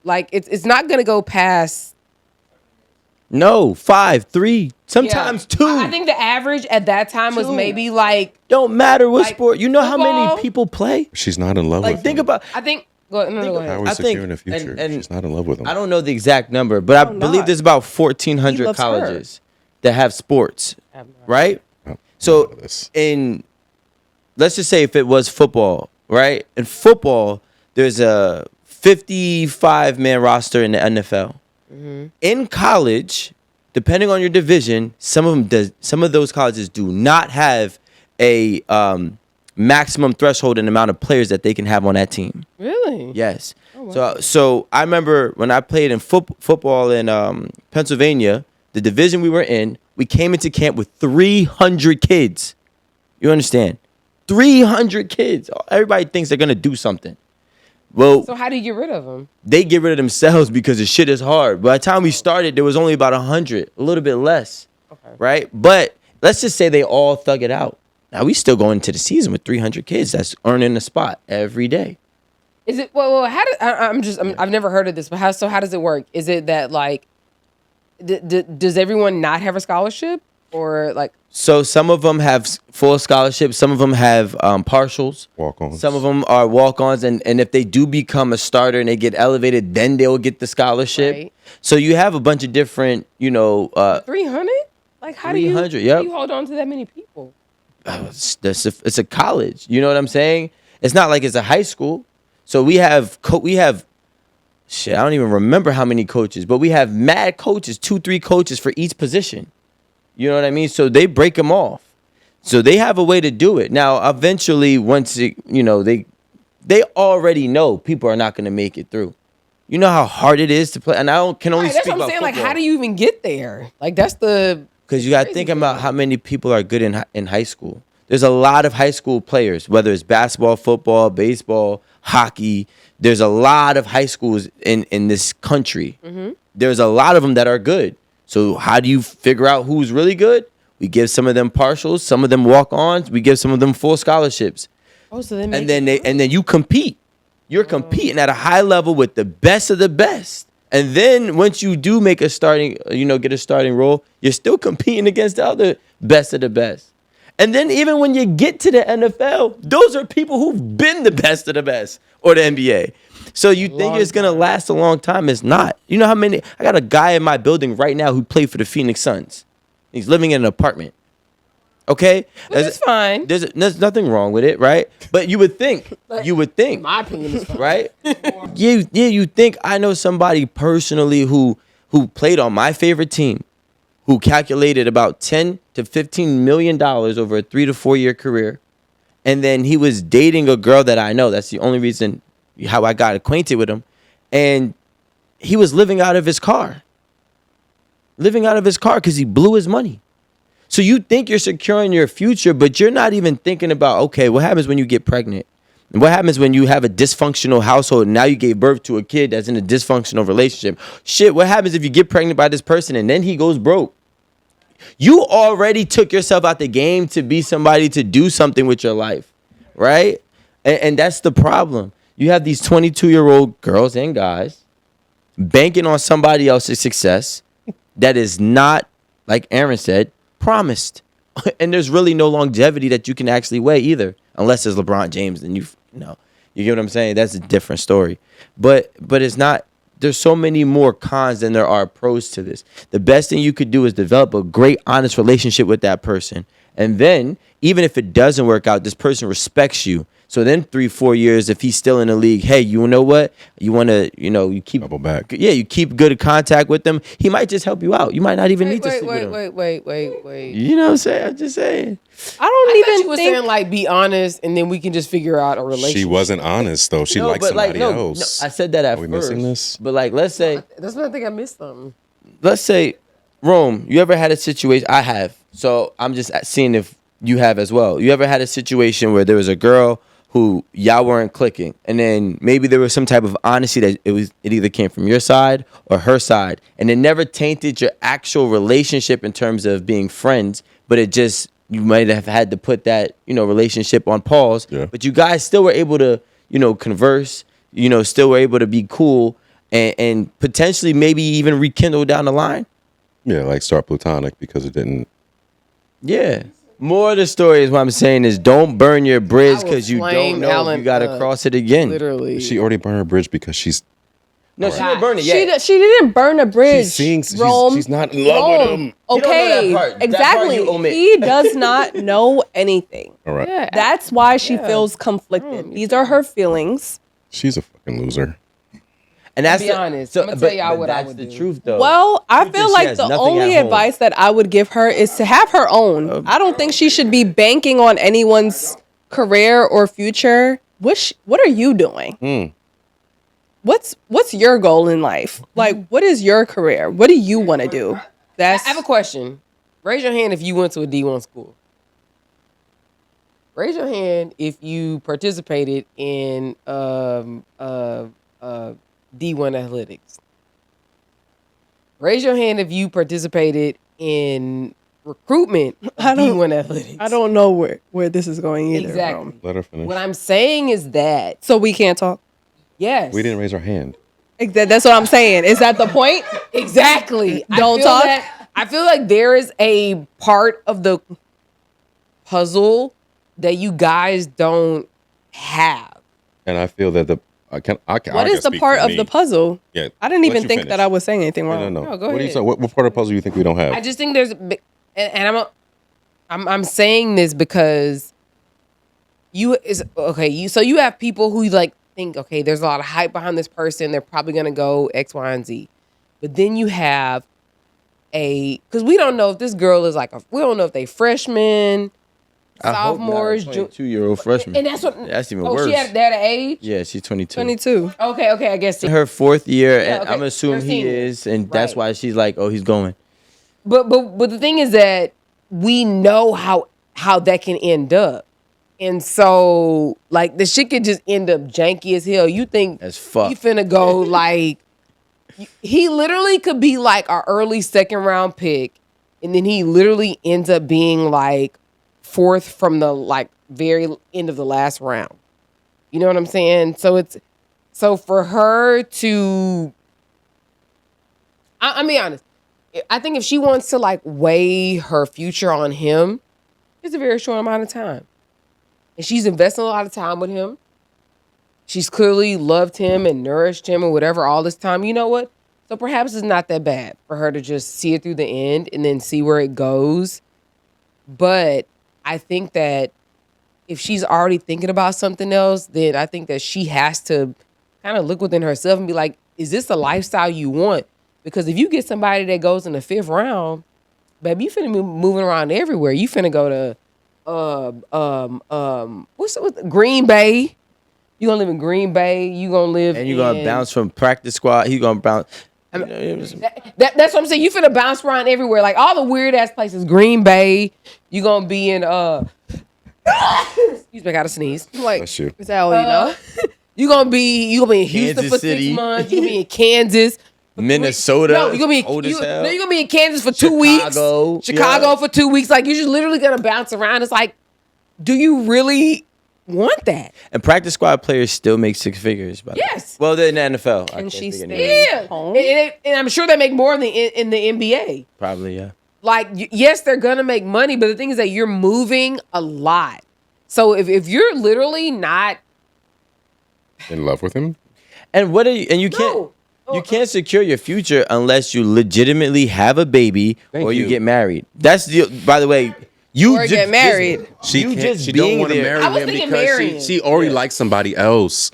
Like it's not gonna go past. No, 5, 3, sometimes 2. I think the average at that time was 2. maybe like. Don't matter what Like, sport. You know how many football? people play? She's not in love Like, with think him. about. I think. Go How ahead. are we I think- securing the future? and She's not in love with him. I don't know the exact number, but I Oh, believe not. there's about He 1,400 loves her. colleges that have sports, I have no idea. right? Oh, So none of this. let's just say if it was football, right? In football, there's a 55-man roster in the NFL. In college, depending on your division, some of those colleges do not have a maximum threshold in the amount of players that they can have on that team. Really? Yes. So I remember when I played in football in Pennsylvania, the division we were in, we came into camp with 300 kids. You understand? 300 kids. Everybody thinks they're going to do something. Well, So how do you get rid of them? they get rid of themselves because the shit is hard. By the time we started, there was only about 100, a little bit less. Okay. Right? But let's just say they all thug it out. Now we still going into the season with 300 kids that's earning a spot every day. Is it well? How do I've never heard of this, but how does it work? Is it that like, does everyone not have a scholarship or like? So some of them have full scholarships. Some of them have partials. Walk-ons. Some of them are walk-ons. And if they do become a starter and they get elevated, then they'll get the scholarship. Right. So you have a bunch of different, 300? Like how do you 300, yep. hold on to that many people? it's a college. You know what I'm saying? It's not like it's a high school. So we have shit, I don't even remember how many coaches, but we have mad coaches, 2-3 coaches for each position. You know what I mean? So they break them off. So they have a way to do it. Now, eventually, once they already know people are not going to make it through. You know how hard it is to play, and can only Right, that's speak what I'm about saying. Like, football. how do you even get there? Like, that's the Because you got to crazy think thing. about how many people are good in high school. There's a lot of high school players, whether it's basketball, football, baseball, hockey. There's a lot of high schools in this country. Mm-hmm. There's a lot of them that are good. So how do you figure out who's really good? We give some of them partials, some of them walk-ons. We give some of them full scholarships, oh, so they and then you compete. You're competing at a high level with the best of the best. And then once you do make a starting, get a starting role, you're still competing against the other best of the best. And then even when you get to the NFL, those are people who've been the best of the best or the NBA. So you think it's going to last a long time. It's not. You know how many? I got a guy in my building right now who played for the Phoenix Suns. He's living in an apartment. Okay? That's fine. There's nothing wrong with it, right? But you would think. My opinion is fine. Right? You think I know somebody personally who played on my favorite team, who calculated about $10,000 to $15 million over a 3 to 4 year career. And then he was dating a girl that I know. That's the only reason how I got acquainted with him. And he was living out of his car. Living out of his car because he blew his money. So you think you're securing your future, but you're not even thinking about, okay, what happens when you get pregnant? And what happens when you have a dysfunctional household and now you gave birth to a kid that's in a dysfunctional relationship? Shit, what happens if you get pregnant by this person and then he goes broke? You already took yourself out the game to be somebody to do something with your life, right? And that's the problem. You have these 22-year-old girls and guys banking on somebody else's success that is not, like Erin said, promised. And there's really no longevity that you can actually weigh either, unless it's LeBron James. Then you get what I'm saying? That's a different story. But it's not. There's so many more cons than there are pros to this. The best thing you could do is develop a great, honest relationship with that person. And then, even if it doesn't work out, this person respects you. So then 3-4 years, if he's still in the league, hey, you know what? You want to, you keep double back. Yeah, you keep good contact with them. He might just help you out. You might not even need to sleep with him. Wait. You know what I'm saying? I'm just saying. I don't I thought even you were think saying like be honest, and then we can just figure out a relationship. She wasn't honest though. She liked somebody else. No, I said that at Are we first. missing this? But like, let's say, That's what I think I missed something. let's say, Rome, you ever had a situation? I have. So I'm just seeing if you have as well. You ever had a situation where there was a girl who y'all weren't clicking, and then maybe there was some type of honesty that it either came from your side or her side, and it never tainted your actual relationship in terms of being friends, but it just, you might have had to put that, relationship on pause. Yeah. But you guys still were able to, converse, still were able to be cool and potentially maybe even rekindle down the line. Yeah, like start platonic because it didn't. Yeah. More of the story is what I'm saying is don't burn your bridge because you don't know if you got to cross it again. Literally. She already burned her bridge because she's. No, she didn't burn it yet. she didn't burn a bridge. Rome. She's not in love with him. Okay, You don't know that part. That part exactly. you omit. He does not know anything. All right. Yeah, That's why she feels conflicted. These are her feelings. She's a fucking loser. And that's be honest. I'm gonna tell y'all what I that's would the do. truth, though. Well, I Truth feel is she like has the nothing only at home. advice that I would give her is to have her own. I don't think she should be banking on anyone's career or future. What are you doing? What's your goal in life? Like, what is your career? What do you want to do? I have a question. Raise your hand if you went to a D1 school. Raise your hand if you participated in D1 athletics. Raise your hand if you participated in recruitment of D1 athletics. I don't know where this is going either. Exactly. Rome. Let her finish. What I'm saying is that, So we can't talk. yes. We didn't raise our hand. That's what I'm saying. Is that the point? Exactly. Don't talk? I feel like there is a part of the puzzle that you guys don't have. And I feel that What is the part of the puzzle? Yeah. I didn't let even you think finish. that I was saying anything wrong. No. No, go What are you ahead. saying? What part of the puzzle you think we don't have? I just think there's, I'm saying this because you have people who like think, okay, there's a lot of hype behind this person. They're probably gonna go X, Y, and Z. But then you have because we don't know if this girl is we don't know if they freshmen, sophomores, 22-year-old freshman. and that's what. That's even Oh, worse. she had that age. Yeah, she's 22. 22. Okay, I guess. Her fourth year, Yeah, and okay. I'm assuming he 13. is, and that's Right. why she's like, oh, he's going. But the thing is that we know how that can end up. And so like the shit could just end up janky as hell. You think As fuck. he finna go like he literally could be like our early second round pick, and then he literally ends up being like fourth from the like very end of the last round. You know what I'm saying? So for her to I'll be honest. I think if she wants to like weigh her future on him, it's a very short amount of time. And she's investing a lot of time with him. She's clearly loved him and nourished him or whatever all this time. You know what? So perhaps it's not that bad for her to just see it through the end and then see where it goes. But I think that if she's already thinking about something else, then I think that she has to kind of look within herself and be like, is this the lifestyle you want? Because if you get somebody that goes in the 5th round, baby, you finna be moving around everywhere. You finna go to what's Green Bay. You gonna live in Green Bay. You gonna live And you're gonna bounce from practice squad. He gonna bounce. That's what I'm saying. You finna bounce around everywhere, like all the weird ass places. Green Bay. You gonna be in excuse me, I gotta sneeze. Like, Bless you. is that all you know? You gonna be in Houston Kansas for City. 6 months. You gonna be in Kansas. Minnesota. No, you're gonna cold be as hell. you're gonna be in Kansas for 2 weeks. Chicago for 2 weeks. Like you're just literally gonna bounce around. It's like, do you really want that? And practice squad players still make 6 figures. By the way. Yes. Well, they're in the NFL. I And can't she think of stays any- Yeah, home. and I'm sure they make more in the NBA. Probably, yeah. Like yes, they're gonna make money, but the thing is that you're moving a lot. So if you're literally not In love with him? And what are you? And you can't. You can't secure your future unless you legitimately have a baby Thank or you you. get married. That's the. By the way, you Or get married. She You can't, just she don't being want to there. marry I was him thinking because marrying. she already likes somebody else.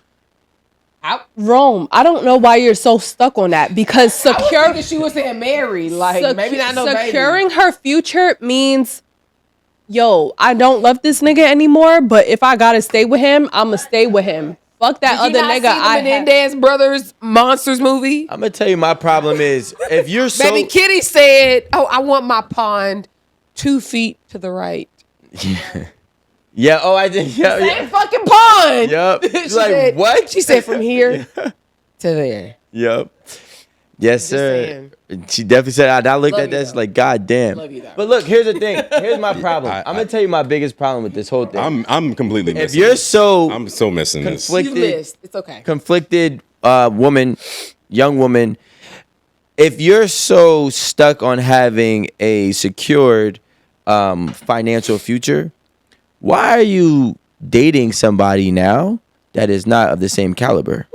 Rome, I don't know why you're so stuck on that because I was thinking she was saying married, like maybe not no baby. securing her future means, yo, I don't love this nigga anymore, but if I gotta stay with him, I'ma stay with him. Fuck that Did you other not nigga. see I the have. Menendez Brothers Monsters movie? I'm gonna tell you my problem is if you're so. Baby Kitty said, "Oh, I want my pond 2 feet to the right." Yeah. Oh, I did. Yeah. Same Yeah. fucking pond. Yup. She She's like, said, what? She said from here to there. Yep. Yes, sir. saying. She definitely said. I looked Love at you, that. though. Like, God damn. Love you, though. But look, here's the thing. Here's my problem. I- I'm gonna tell you my biggest problem with this whole thing. I'm completely if missing you're this. so I'm so missing this. conflict- You missed. It's okay. conflicted woman, young woman, if you're so stuck on having a secured financial future, why are you dating somebody now that is not of the same caliber?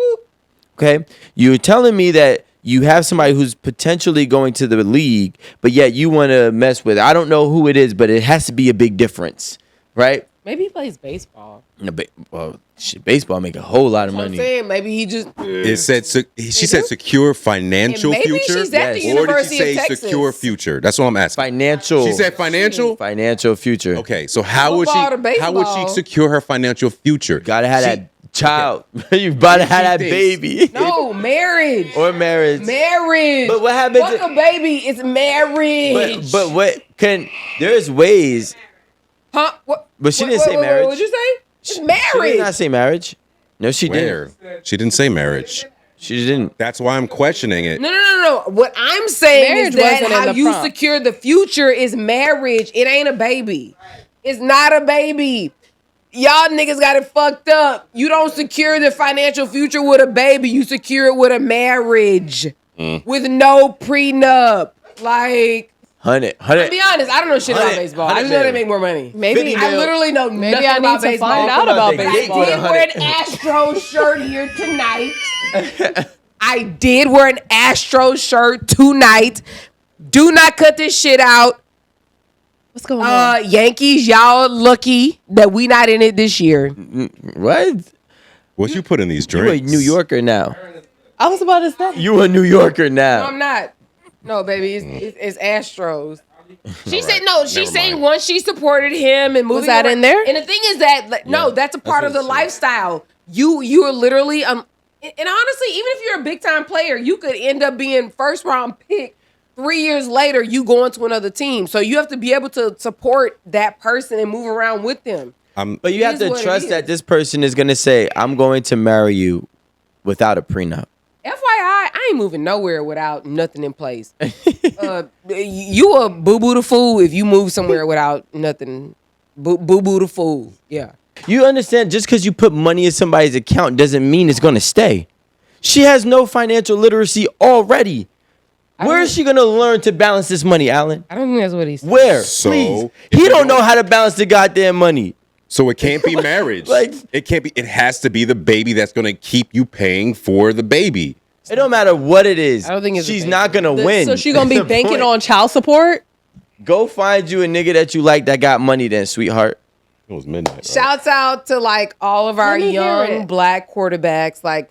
Okay, you're telling me that you have somebody who's potentially going to the league, but yet you want to mess with, I don't know who it is, but it has to be a big difference, right? Maybe he plays baseball. No, well, shit, baseball make a whole lot of I'm money. saying maybe he just. It said she said secure financial And maybe future, she's at the Yes. or did she University say of Texas. secure future? That's what I'm asking. Financial. She said financial. financial future. Okay, so how would Football to she? How would she baseball. secure her financial future? Gotta have She- that child. You gotta have that She baby. No, marriage. Or marriage. Marriage. But what happens Fuck if- a baby. It's marriage. But what can there's ways. Huh? What? But she didn't say marriage. What'd you say? It's She marriage. did not say marriage. No, she Where? didn't. She didn't say marriage. She didn't. That's why I'm questioning it. No. What I'm saying Marriage is that wasn't in how the you prompt. secure the future is marriage. It ain't a baby. It's not a baby. Y'all niggas got it fucked up. You don't secure the financial future with a baby. You secure it with a marriage. With no prenup. Like, 100. to be honest, I don't know shit about 100 baseball. I just know they make more money. Maybe I literally know Maybe nothing I need about to baseball. find out about But I baseball. did wear an Astros shirt here tonight. I did wear an Astros shirt tonight. Do not cut this shit out. What's going on? Yankees, y'all lucky that we not in it this year. What? What you put in these You a drinks? New Yorker now. I was about to say. You a New Yorker No, now. I'm not. No, baby, it's Astros. She said no. She's Never saying mind. once she supported him and moving that around- in there? And the thing is that like, no, that's a part of the lifestyle. You are literally and honestly, even if you're a big time player, you could end up being first round pick. 3 years later, you going to another team. So you have to be able to support that person and move around with them. But you It have is to what it trust is. that this person is gonna say, I'm going to marry you without a prenup. FYI, I ain't moving nowhere without nothing in place. You a boo-boo the fool if you move somewhere without nothing. Boo-boo the fool. Yeah. You understand, just because you put money in somebody's account doesn't mean it's gonna stay. She has no financial literacy already. Where is she gonna learn to balance this money, Alan? I don't think that's what he said. Where? So, Please. if He you don't don't- know how to balance the goddamn money. So it can't be marriage. Like- it can't be. It has to be the baby that's going to keep you paying for the baby. It don't matter what it is. I don't think it's a she's thing. not gonna win. So she gonna be That's the banking point. on child support? Go find you a nigga that you like that got money, then, sweetheart. It was midnight. Right? Shouts out to like all of our Let me hear young it. black quarterbacks. Like,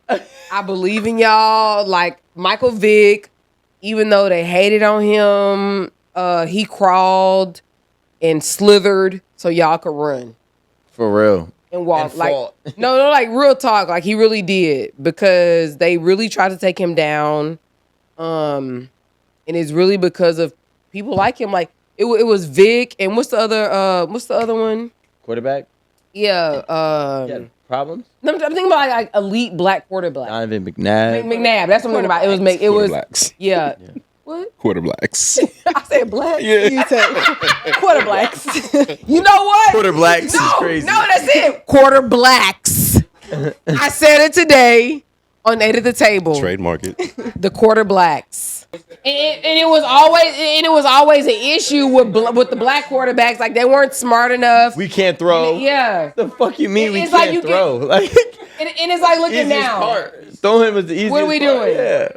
I believe in y'all. Like Michael Vick, even though they hated on him he crawled and slithered so y'all could run For real. and walk. And Like fought. no, like real talk. Like he really did because they really tried to take him down. And it's really because of people like him. Like it was Vic and what's the other one? Quarterback? Yeah. Yeah. Problems? No, I'm thinking about like elite black quarterback. Donovan McNabb. McNabb. That's what I'm thinking about. It was Quarterbacks. yeah. What? Quarterbacks. I said black. You said quarter blacks. You know what? Quarter blacks No, is crazy. no, that's it. Quarter blacks. I said it today on 8 at the Table. Trademark it. The quarter blacks. And it was always an issue with the black quarterbacks. Like they weren't smart enough. We can't throw. Yeah. The fuck you mean we It's like can't you throw? Like And it's like looking easiest now. part. Throwing him was the easiest What are we part. doing? Yeah.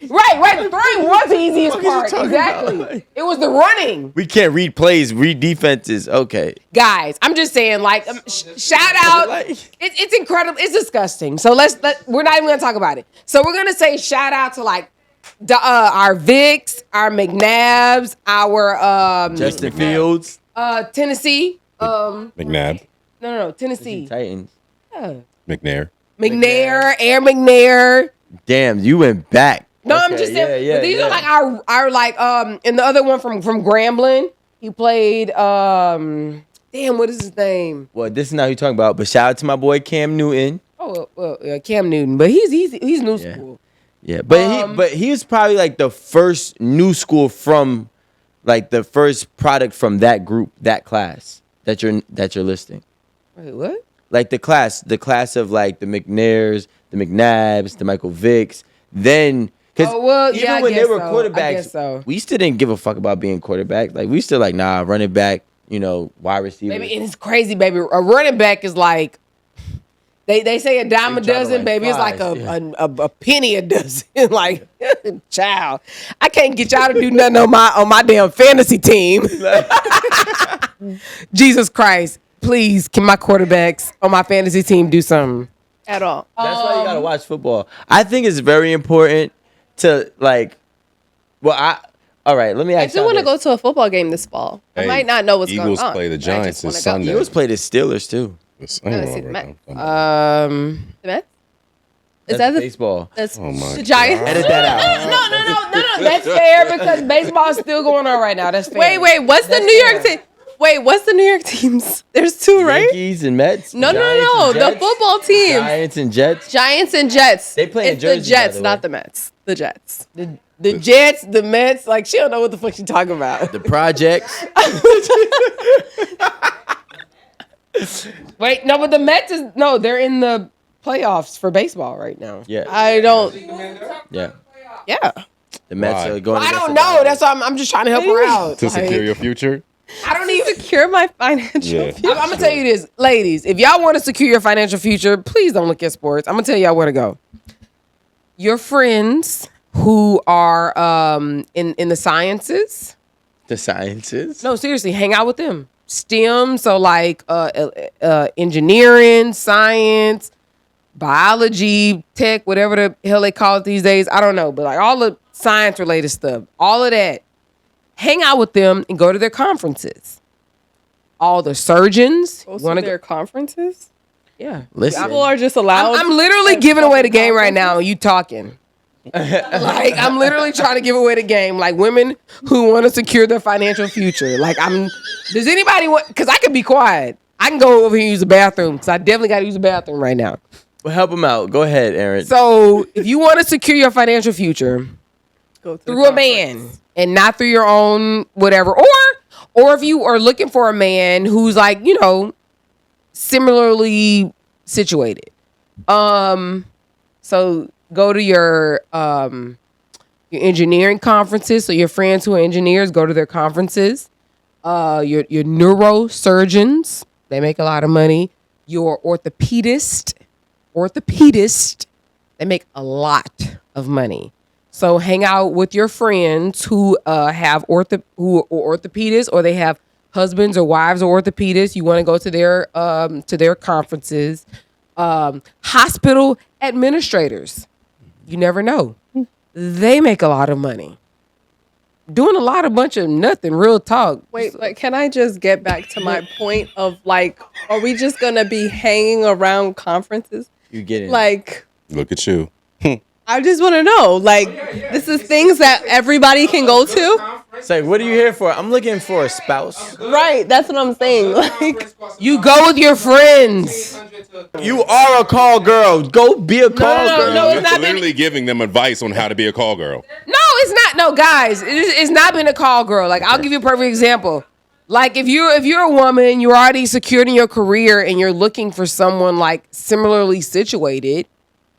Right. The throwing was the easiest What the fuck part. is you talking Exactly. about? It was the running. We can't read plays, read defenses. Okay. Guys, I'm just saying, like, shout out. Like- It's incredible. It's disgusting. So we're not even gonna talk about it. So we're gonna say shout out to like our Vicks, our McNabbs, our Justin Fields. Tennessee. McNabb. No, Tennessee. Titans. Yeah. McNair. McNair, Air McNair. Damn, you went back. No, I'm Okay, just saying. yeah, but these yeah. are like our like and the other one from Grambling. He played damn, what is his name? Well, this is not who you're talking about, but shout out to my boy Cam Newton. Oh, well, Cam Newton, but he's new Yeah. school. Yeah, but he was probably like the first new school from, like the first product from that group, that class that you're listing. Wait, what? Like the class of like the McNairs, the McNabbs, the Michael Vicks. Then, because Oh, well, even yeah, I when they guess were so. I quarterbacks, guess so. we still didn't give a fuck about being quarterbacks. Like we still like, nah, running back, wide receiver. Baby, and it's crazy, baby. A running back is like they say a dime a They try to, dozen, like, baby. It's like flies, a penny a dozen. Like, child, I can't get y'all to do nothing on my damn fantasy team. Jesus Christ, please, can my quarterbacks on my fantasy team do something? At all. That's why you gotta watch football. I think it's very important to like. All right. Let me I ask. do want to go to a football game this fall. I Hey, might not know what's Eagles going on. play the but I Giants just wanna this go. Sunday. Eagles play the Steelers too. I Gotta don't see know the right Mets. now. The Mets? That's Is that the baseball? That's Oh my the Giants. God. Edit that out. No. That's fair because baseball's still going on right now. That's fair. Wait. What's the That's New York fair. team? Wait, what's the New York teams? There's two, right? Yankees and Mets. No. Giants and The Jets? football teams. Giants and Jets. Giants and Jets. They play in It's Jersey, the Jets, by the not way. the Mets. The Jets. The Jets, the Mets, like she don't know what the fuck she talking about. The Projects. Wait, no, but the Mets they're in the playoffs for baseball right now. Yeah. I don't. Yeah. Yeah. The Mets Why? are going. I against don't the know. Dodgers. That's why I'm just trying to help her out. To Like, secure your future. I don't even. Secure my financial Yeah. future. I'm gonna tell you this, ladies. If y'all want to secure your financial future, please don't look at sports. I'm gonna tell y'all where to go. Your friends who are in the sciences. the sciences. No, seriously, hang out with them. STEM, so like engineering, science, biology, tech, whatever the hell they call it these days. I don't know, but like all the science related stuff, all of that. Hang out with them and go to their conferences. All the surgeons. Go wanna to their conferences. Yeah. Listen. People are just allowed. I'm literally at giving away the fucking game right now. conferences? You talking. Like I'm literally trying to give away the game. Like women who want to secure their financial future. Like does anybody want, because I can be quiet. I can go over here and use the bathroom because I definitely got to use the bathroom right now. Well, help them out. Go ahead, Aaron. So if you want to secure your financial future Go to the through a conference. man and not through your own whatever, or if you are looking for a man who's like, similarly situated. So go to your engineering conferences. So your friends who are engineers, go to their conferences. Your neurosurgeons, they make a lot of money. Your orthopedist, they make a lot of money. So hang out with your friends who have who are orthopedists, or they have husbands or wives or orthopedists. You want to go to their conferences. Hospital administrators, you never know. They make a lot of money. doing a bunch of nothing. Real talk. Wait, but can I just get back to my point of like, are we just gonna be hanging around conferences? You get it. Like, Look at you. I just want to know, like, this is things that everybody can go to, It's like, what are you here for? I'm looking for a spouse. right? That's what I'm saying. Like, You go with your friends. You are a call girl. Go be a call girl. no, it's You're not literally giving them advice on how to be a call girl. No, it's not. No, guys, it's not been a call girl. Like, I'll give you a perfect example. Like, if you're a woman, you're already secured in your career, and you're looking for someone like similarly situated,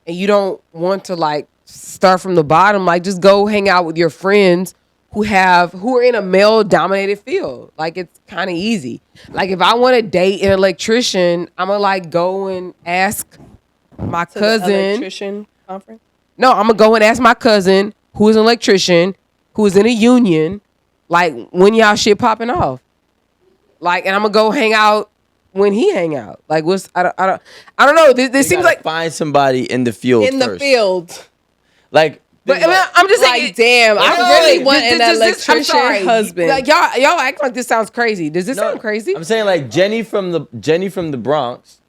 and you don't want to like start from the bottom, like just go hang out with your friends who are in a male dominated field. Like, it's kind of easy. Like, if I want to date an electrician, I'm gonna like go and ask my to the cousin. electrician conference. No, I'm gonna go and ask my cousin who is an electrician, who is in a union, like when y'all shit popping off. Like, and I'm gonna go hang out when he hang out. Like, I don't know. This seems like find somebody in the field In the first. field. Like, But I mean, I'm just saying, Like, damn, I really want an electrician husband. Like, y'all act like this sounds crazy. Does this sound crazy? I'm saying like Jenny from the Bronx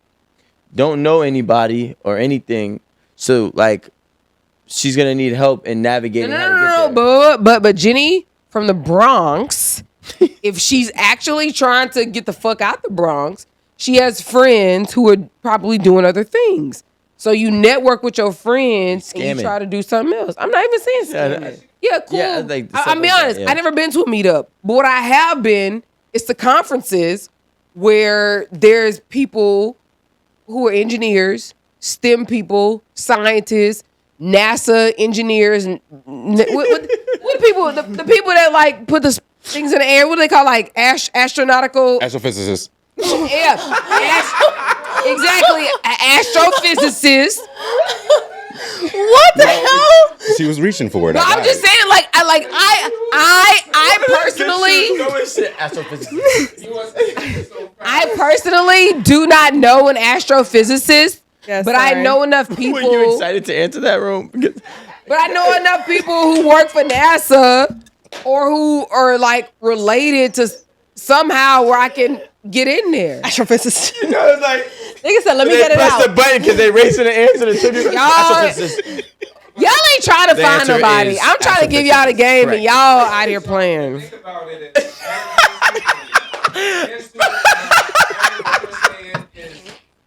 don't know anybody or anything, so like she's gonna need help in navigating how to get there. But Jenny from the Bronx, if she's actually trying to get the fuck out the Bronx, she has friends who are probably doing other things. So you network with your friends and you Scamming. try to do something else. I'm not even saying scamming. Yeah, cool. Yeah, like I'll stuff be like that, honest. yeah. I never been to a meetup, but what I have been is to conferences where there's people who are engineers, STEM people, scientists, NASA engineers, and what people, the people that like put the things in the air. What do they call like astronautical? Astrophysicist. Yeah, exactly. An astrophysicist. What the hell? She was reaching for it. No, I'm just saying, like, I personally do not know an astrophysicist, Yes, but I sorry. know enough people. Were you excited to answer that room? But I know enough people who work for NASA or who are like related to somehow where I can get in there. Astrophysicist. You know, it's like Nigga said, let me they get it press out. the button because they racing the answer to two different Y'all- astrophysicists. Y'all ain't trying to The find answer nobody. is I'm trying to give y'all the game Correct. and y'all out here playing. Think about it.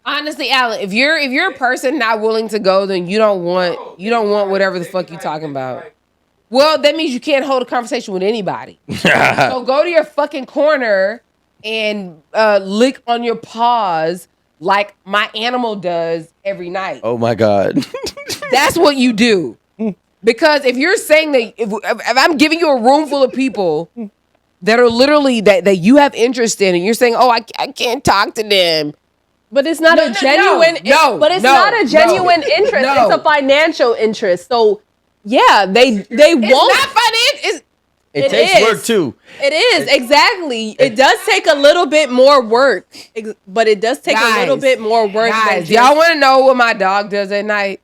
Honestly, Alan, if you're a person not willing to go, then you don't want whatever the fuck you talking about. Well, that means you can't hold a conversation with anybody. So go to your fucking corner and lick on your paws like my animal does every night. Oh my God. That's what you do. Because if you're saying that if I'm giving you a room full of people that are literally that you have interest in, and you're saying, oh, I can't talk to them. But it's not No, a no, genuine. no, but it's no, not a genuine interest. no. It's a financial interest. So yeah, they It's won't. not financial. It It takes is. work too. It is exactly. It does take a little bit more work, but it does take a little Guys, bit more work. Guys, than y'all want to know what my dog does at night?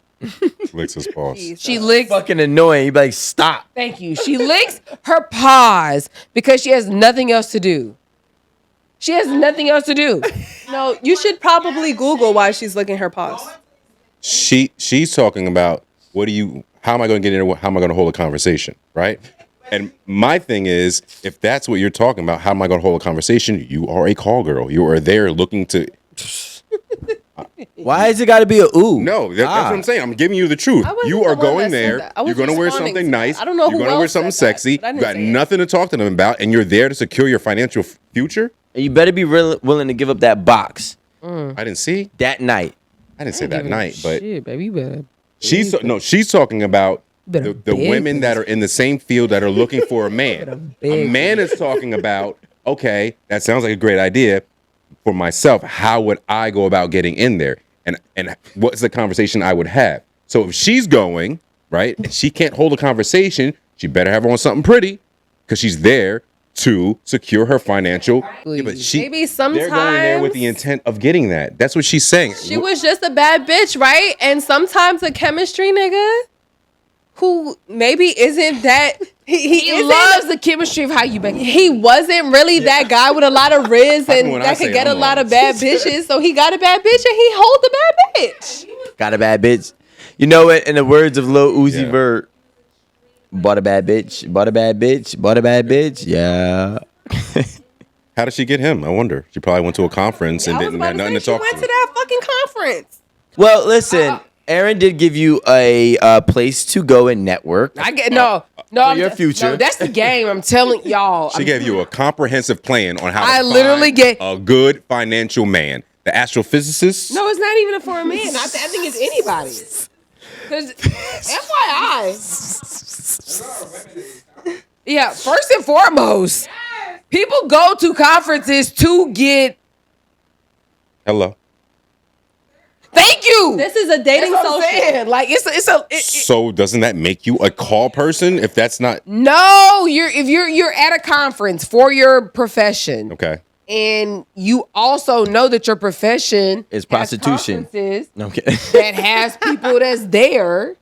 Licks his paws. She licks. Fucking annoying. You be like, stop. Thank you. She licks her paws because she has nothing else to do. She has nothing else to do. No, you should probably Google why she's licking her paws. She's talking about how am I going to get in? How am I going to hold a conversation, right? And my thing is, if that's what you're talking about, how am I going to hold a conversation? You are a call girl. You are there looking to. Why has it got to be a ooh? No, that's what I'm saying. I'm giving you the truth. I wasn't You the are one going that said there. that. I was You're going to wear responding something to that. nice. I don't know You're who going to wear else something said that, sexy. but I You didn't got say it. nothing to talk to them about, and you're there to secure your financial future. And you better be willing to give up that box I didn't see. that night. I didn't say that night, but Shit, baby, you better. she's talking about Better the beg women for that are in the same field that are looking for a man. A man is talking about, okay, that sounds like a great idea for myself. How would I go about getting in there? And what's the conversation I would have? So if she's going, right, and she can't hold a conversation, she better have on something pretty because she's there to secure her financial. Yeah, but Maybe they're going there with the sometimes intent of getting that. That's what she's saying. she was just a bad bitch, right? And sometimes a chemistry nigga who maybe isn't that He loves the chemistry of how you make. He wasn't really that guy with a lot of riz and when I that say could get a I'm lot on. of bad bitches. So he got a bad bitch and he hold the bad bitch. Got a bad bitch. You know what? In the words of Lil Uzi Yeah. Vert, bought a bad bitch, bought a bad bitch, bought a bad bitch. Yeah. How did she get him? I wonder. She probably went to a conference and I was didn't about have to nothing say to she talk went to. to that fucking conference. Well, listen, Erin did give you a place to go and network. I get no. I'm your t- future. No, that's the game. I'm telling y'all. She gave you a comprehensive plan on how I to literally find get- a good financial man. The astrophysicist. No, it's not even for a man. I think it's anybody. Because FYI. Yeah, first and foremost, people go to conferences to get. Hello. Thank you. This is a dating That's what I'm social. saying. Like So doesn't that make you a call person if that's not no. If you're at a conference for your profession. okay? And you also know that your profession Is has prostitution. conferences Okay. that has people that's there,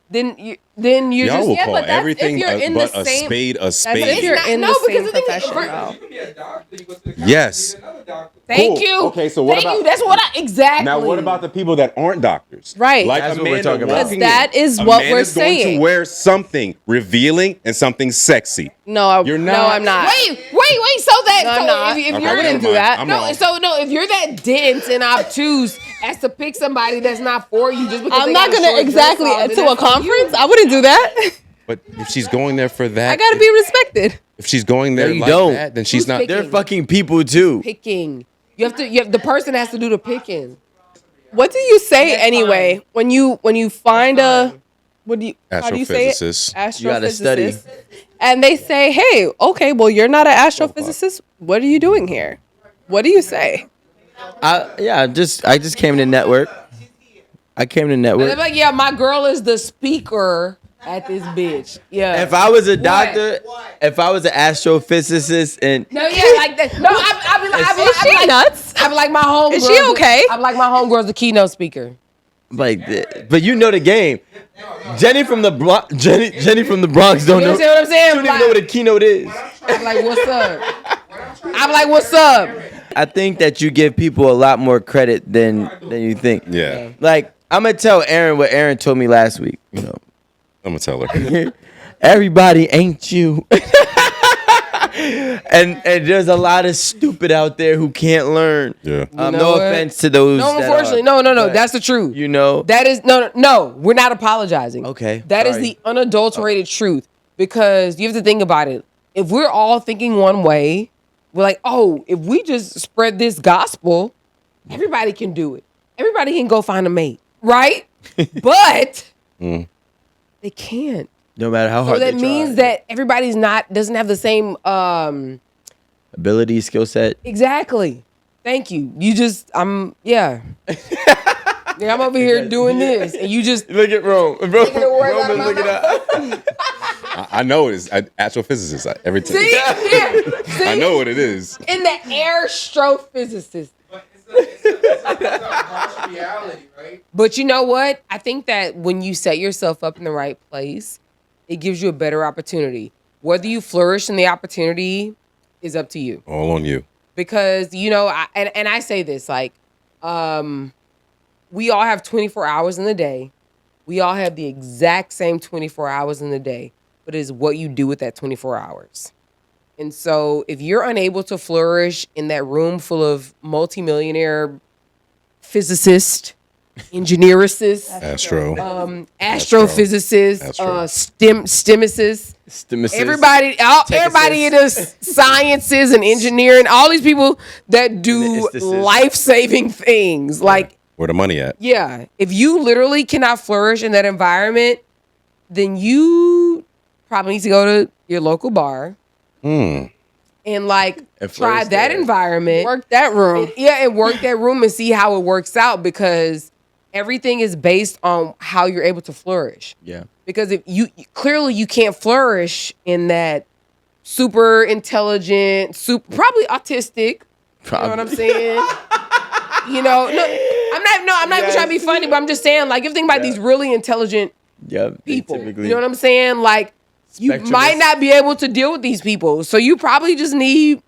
then you're Y'all just will yeah, call but that's everything if you're in but the a same- spade a That's if spade. you're not- in no, the because same the thing is, profession, for- though. You can be a doctor. You go to the Yes. conference, another doctor. Thank Cool. you. Okay, so what Thank about- you. That's what I exactly. Now, what about the people that aren't doctors? Right. Like That's a what we're man talking about. walking Because that in, is a what man we're is going saying. to wear something revealing and something sexy. No, You're no, not. I'm not. Wait. So that No, I'm so not. if Okay, you're never do mind. that. I'm no, wrong. so no, if you're that dense and obtuse as to pick somebody that's not for you, just because I'm they not got a gonna short exactly dress on, then to a that's on you. conference. I wouldn't do that. But if she's going there for that, I gotta be respected. if she's going there No, you like don't. that, then she's Who's not. picking? They're fucking people too. Picking. You have to. The person has to do the picking. What do you say That's anyway fine. when you find a what do you how do you say it? Astrophysicist. You gotta study. Astrophysicist. And they say, hey, okay, well you're not an astrophysicist. What are you doing here? What do you say? I just came to network. I came to And network. they're like, yeah, my girl is the speaker at this bitch. Yeah. If I was a doctor, if I was an astrophysicist, and No, yeah, like that. No, I be like, Is she nuts? I be like my homegirl. Is she okay? I'm like my homegirl's the keynote speaker. like, but you know the game. Jenny from the Bronx, Jenny from the Bronx don't You know. understand what I'm saying? She don't even know what a keynote is. I'm like, what's up? I'm like, what's up? I think that you give people a lot more credit than you think. Yeah, Like, I'm gonna tell Erin what Erin told me last week. You know, I'm gonna tell her. everybody ain't you. and there's a lot of stupid out there who can't learn. Yeah. know No what? offense to those. No, that unfortunately, are, no. but, That's the truth. You know, That is no. We're not apologizing. Okay, That is sorry. the unadulterated truth, because you have to think about it. If we're all thinking one way, we're like, oh, if we just spread this gospel, everybody can do it. Everybody can go find a mate, right? But they can't. no matter how So hard that they means try. that everybody's doesn't have the same ability, skill set. exactly. Thank you. You just yeah. Yeah, I'm over here doing this, and you just Look at Rome. the words out of my looking mouth. I know it is astrophysicist. Every time. See? Yeah. See? I know what it is. In the astrophysicist. But it's a harsh reality, right? But you know what? I think that when you set yourself up in the right place, it gives you a better opportunity. Whether you flourish in the opportunity is up to you. All on you. Because, you know, I say this, like, we all have 24 hours in the day. We all have the exact same 24 hours in the day, but it's what you do with that 24 hours. And so if you're unable to flourish in that room full of multimillionaire physicists, engineericists, astrophysicists, Astro. STEMicists, Stimulus. everybody in the sciences and engineering, all these people that do Aestheticists. life-saving things. Like, Where the money at? yeah, if you literally cannot flourish in that environment, then you probably need to go to your local bar and like And try flourish that there. environment. Work that room. And work that room and see how it works out, because everything is based on how you're able to flourish. Yeah. Because if you clearly you can't flourish in that super intelligent, probably autistic. You know what I'm saying? You know, I'm not even trying to be funny, but I'm just saying, like, if you think about these really intelligent Yeah. people, typically- you know what I'm saying? Like, you might not be able to deal with these people. So you probably just need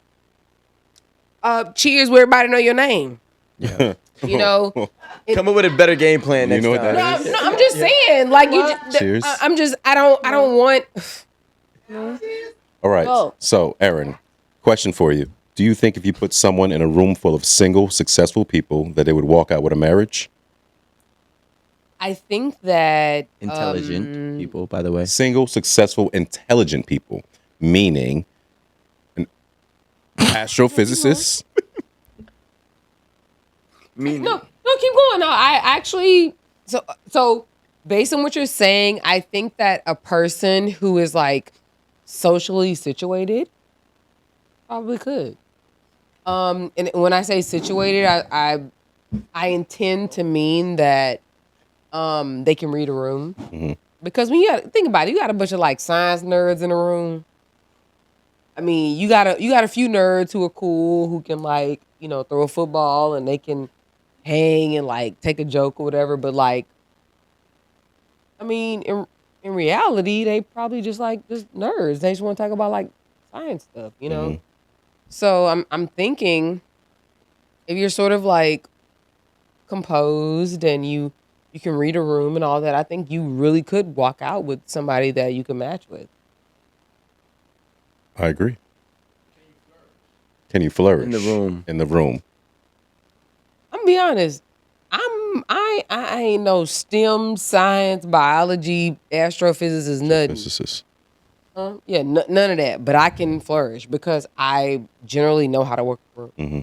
cheers where everybody know your name. Yeah. You know, Come up with a better game plan next know what time. that no, I'm just saying, like Cheers. I don't want. All right. Go. So, Erin, question for you. Do you think if you put someone in a room full of single, successful people that they would walk out with a marriage? I think that Intelligent people, by the way. Single, successful, intelligent people, meaning an astrophysicist. No, keep going. No, I actually so based on what you're saying, I think that a person who is like socially situated probably could. And when I say situated, I intend to mean that they can read a room. Mm-hmm. Because when think about it, you got a bunch of like science nerds in a room. I mean, you got a few nerds who are cool, who can like, you know, throw a football and they can hang and like take a joke or whatever. But like, I mean, in reality, they probably just nerds. They just want to talk about like science stuff, you know? Mhm. So I'm thinking if you're sort of like composed and you can read a room and all that, I think you really could walk out with somebody that you can match with. I agree. Can you flourish In the room. In the room. I'm gonna be honest. I ain't no STEM, science, biology, astrophysicist, nothing. Physicist. Yeah, none of that. But I can flourish because I generally know how to work a room. Mm-hmm.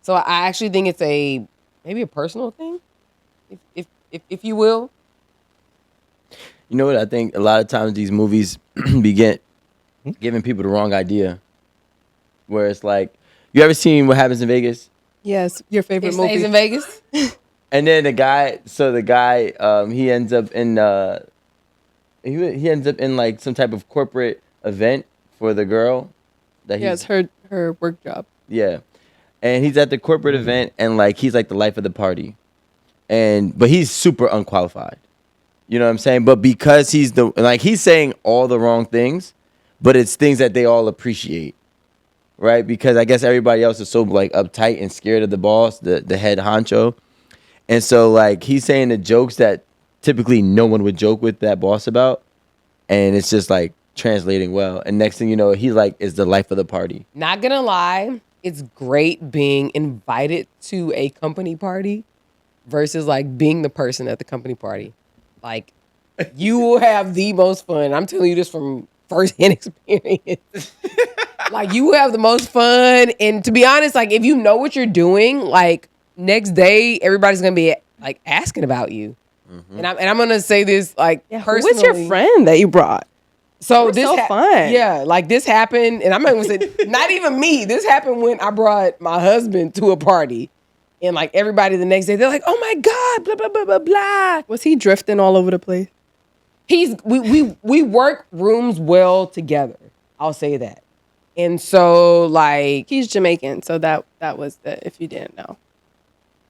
So I actually think it's maybe a personal thing, if you will. You know what? I think a lot of times these movies begin giving people the wrong idea. Where it's like, you ever seen What Happens in Vegas? Yes, your favorite It movie. stays in Vegas. And then the guy, he ends up in he ends up in like some type of corporate event for the girl that Yes, her work job. yeah, and he's at the corporate event and like he's like the life of the party, but he's super unqualified. You know what I'm saying? But because he's saying all the wrong things, but it's things that they all appreciate, right? Because I guess everybody else is so like uptight and scared of the boss, the head honcho. And so, like, he's saying the jokes that typically no one would joke with that boss about. And it's just, like, translating well. And next thing you know, he's, like, is the life of the party. Not gonna lie, it's great being invited to a company party versus, like, being the person at the company party. Like, you will have the most fun. I'm telling you this from firsthand experience. Like, you will have the most fun. And to be honest, like, if you know what you're doing, like, next day, everybody's gonna be like asking about you, and I'm gonna say this like personally. What's your friend that you brought? So This so fun. Yeah, like this happened, and I'm not gonna say not even me. This happened when I brought my husband to a party, and like everybody the next day, they're like, "Oh my god, blah blah blah blah blah." Was he drifting all over the place? We work rooms well together. I'll say that, and so like He's Jamaican, so that was the, if you didn't know,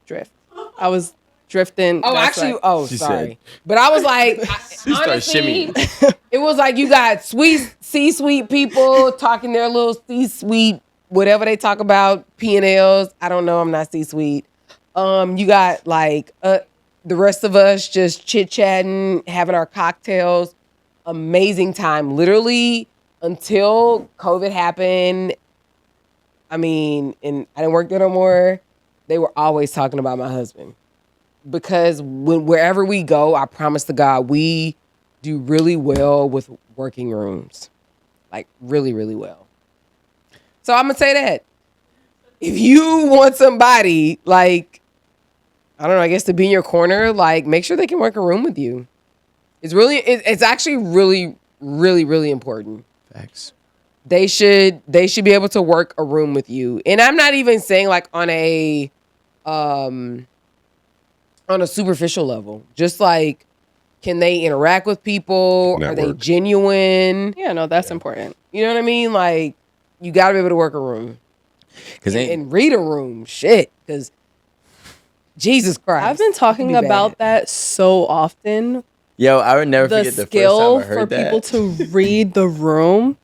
drift. I was drifting. Oh, that's actually, right. She sorry. said. But I was like, She started honestly, shimmying. it was like you got C-suite people talking their little C-suite, whatever they talk about, P&Ls. I don't know. I'm not C-suite. You got like the rest of us just chit-chatting, having our cocktails. Amazing time. Literally until COVID happened. I mean, and I didn't work there no more. They were always talking about my husband. Because wherever we go, I promise to God, we do really well with working rooms. Like, really, really well. So I'm going to say that. If you want somebody, like, I don't know, I guess to be in your corner, like, make sure they can work a room with you. It's actually really, really, really important. Facts. They should be able to work a room with you. And I'm not even saying like on a superficial level. Just like, can they interact with people? Are they Network. genuine? Yeah, no, that's important. You know what I mean? Like, you got to be able to work a room and read a room. Shit, because Jesus Christ, I've been talking It'd be about bad. that so often Yo, I would never the forget the first time skill I heard for that. people to read the room.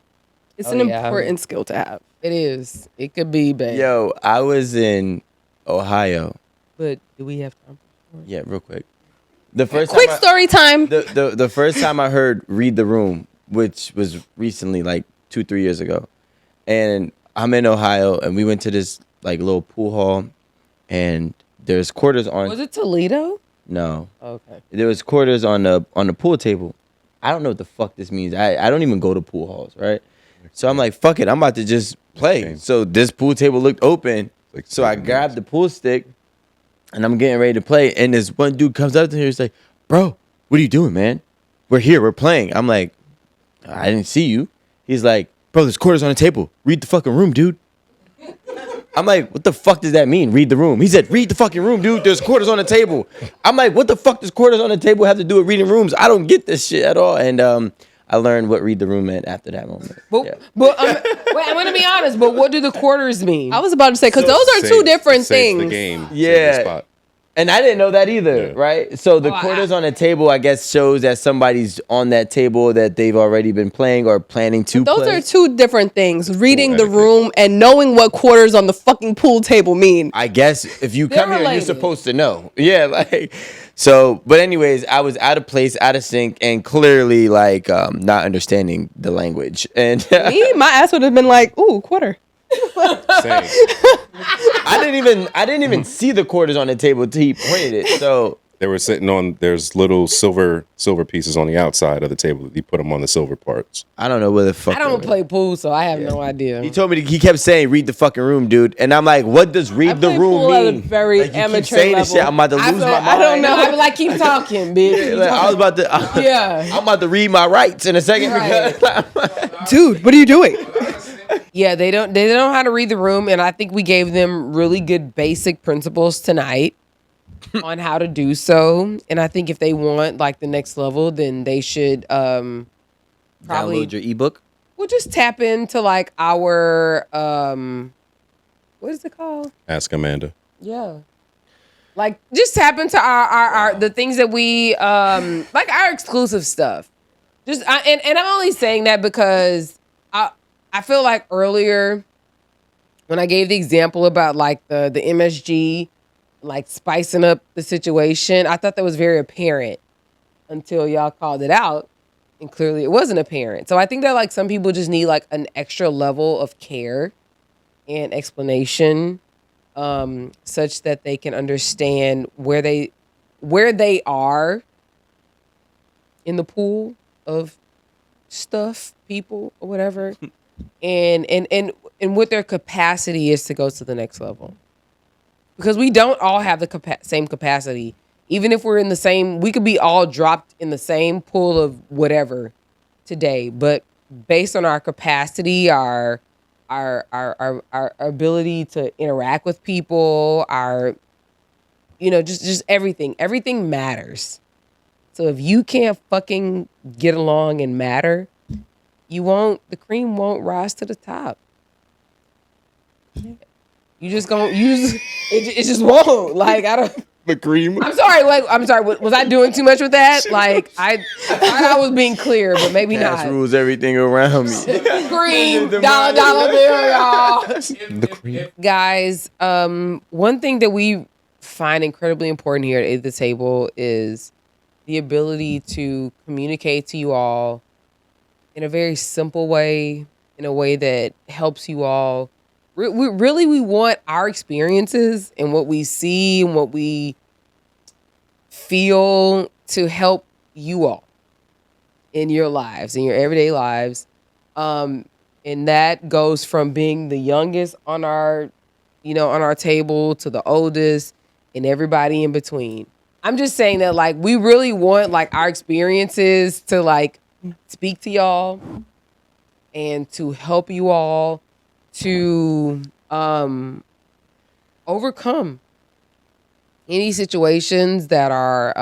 It's Oh, an yeah. important skill to have. It is. It could be bad. Yo, I was in Ohio. But do we have time? Yeah, real quick. The first Quick time story time. the first time I heard "Read the Room," which was recently, like 2-3 years ago, and I'm in Ohio, and we went to this like little pool hall, and there's quarters on. Was it Toledo? No, Okay. there was quarters on the pool table. I don't know what the fuck this means. I don't even go to pool halls, right? So I'm like, fuck it, I'm about to just play. Okay. So this pool table looked open, Like so I seven grabbed the pool stick, and I'm getting ready to play. And this one dude comes up to me, he's like, "Bro, what are you doing, man? We're here, we're playing." I'm like, "I didn't see you." He's like, "Bro, there's quarters on the table. Read the fucking room, dude." I'm like, "What the fuck does that mean? Read the room?" He said, "Read the fucking room, dude. There's quarters on the table." I'm like, "What the fuck does quarters on the table have to do with reading rooms? I don't get this shit at all." And I learned what read the room meant after that moment. But, Yeah. but wait, I'm gonna be honest. But what do the quarters mean? I was about to say because those are two Saves- different saves things. The game. Saves the Yeah. spot. And I didn't know that either, Yeah. right? So the Oh, quarters on the table, I guess, shows that somebody's on that table that they've already been playing or planning to Those play. are two different things. Reading the etiquette. room and knowing what quarters on the fucking pool table mean. I guess if you They're come here, you're related. supposed to know. Yeah, like so. But anyways, I was out of place, out of sync, and clearly like not understanding the language. And Me, my ass would have been like, "Ooh, quarter." Same. I didn't even see the quarters on the table until he pointed it. So They were sitting on. There's little silver pieces on the outside of the table. He put them on the silver parts. I don't know where the fuck I don't they were. play pool, so I have no idea. He told me he kept saying, "Read the fucking room, dude," and I'm like, "What does read the play room pool at a mean?" very Like, you keep amateur saying this shit, level. I'm about to I lose feel- my I mind. don't know. I be like, keep talking, bitch. Like, I was about to. Yeah. I'm about to read my rights in a second Right. because Dude, what are you doing? Yeah, they don't know how to read the room, and I think we gave them really good basic principles tonight on how to do so. And I think if they want like the next level, then they should probably download your ebook. we'll just tap into like our what is it called? Ask Amanda. Yeah. Like just tap into our the things that we like our exclusive stuff. Just and I'm only saying that because I feel like earlier when I gave the example about like the MSG like spicing up the situation, I thought that was very apparent until y'all called it out, and clearly it wasn't apparent. So I think that like some people just need like an extra level of care and explanation, such that they can understand where they are in the pool of stuff, people, or whatever, and what their capacity is to go to the next level. Because we don't all have the same capacity. Even if we're in the same, we could be all dropped in the same pool of whatever today. But based on our capacity, our ability to interact with people, our, just everything. Everything matters. So if you can't fucking get along and matter, the cream won't rise to the top. You just it just won't. Like, I don't. The cream. I'm sorry. Was I doing too much with that? Like, I was being clear, but maybe Cash not. rules everything around me. Cream, dollar bill, y'all. The cream. Guys, one thing that we find incredibly important here at the table is the ability to communicate to you all in a very simple way, in a way that helps you all. We want our experiences and what we see and what we feel to help you all in your lives, in your everyday lives. And that goes from being the youngest on our table to the oldest and everybody in between. I'm just saying that like we really want like our experiences to like speak to y'all and to help you all to overcome any situations that are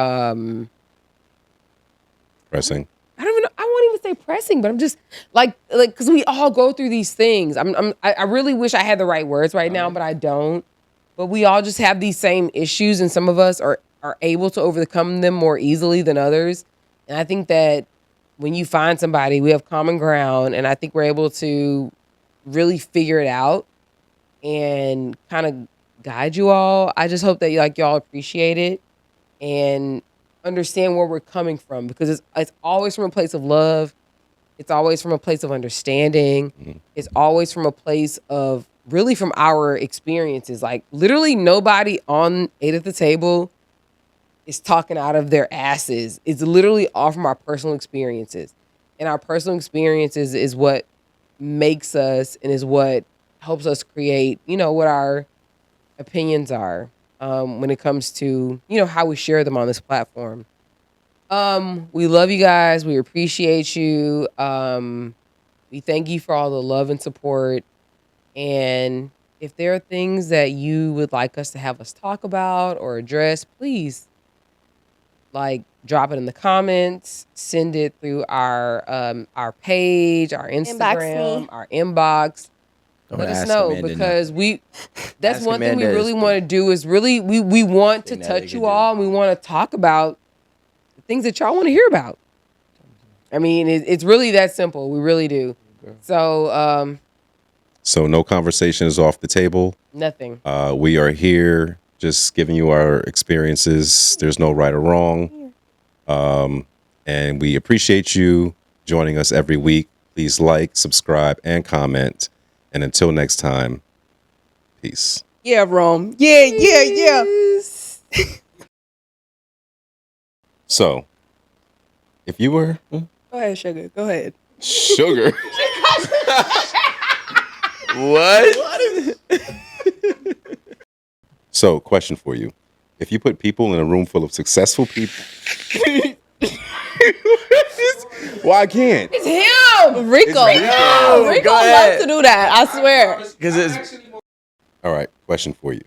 Pressing. I won't even say pressing, but I'm just like because we all go through these things. I really wish I had the right words right now, but I don't. But we all just have these same issues, and some of us are able to overcome them more easily than others. And I think that when you find somebody, we have common ground, and I think we're able to really figure it out and kind of guide you all. I just hope that y'all appreciate it and understand where we're coming from, because it's always from a place of love. It's always from a place of understanding. It's always from a place of really from our experiences. Like literally nobody on 8 at the Table is talking out of their asses. It's literally all from our personal experiences. And our personal experiences is what makes us and is what helps us create, what our opinions are when it comes to, how we share them on this platform. We love you guys. We appreciate you. We thank you for all the love and support. And if there are things that you would like us to have us talk about or address, please drop it in the comments, send it through our page, our Instagram, our inbox. Let us know, because that's one thing we really want to do is really we want to touch you all, and we want to talk about the things that y'all want to hear about. I mean, it's really that simple. We really do. So no conversation is off the table. Nothing. We are here just giving you our experiences. There's no right or wrong. And we appreciate you joining us every week. Please like, subscribe, and comment. And until next time, peace. Yeah, Rome. Yeah. So, if you were... Go ahead, Sugar. Go ahead. Sugar? What? So, question for you. If you put people in a room full of successful people... Why I can't? It's him! Rico. Rico loves to do that, I swear. All right, question for you.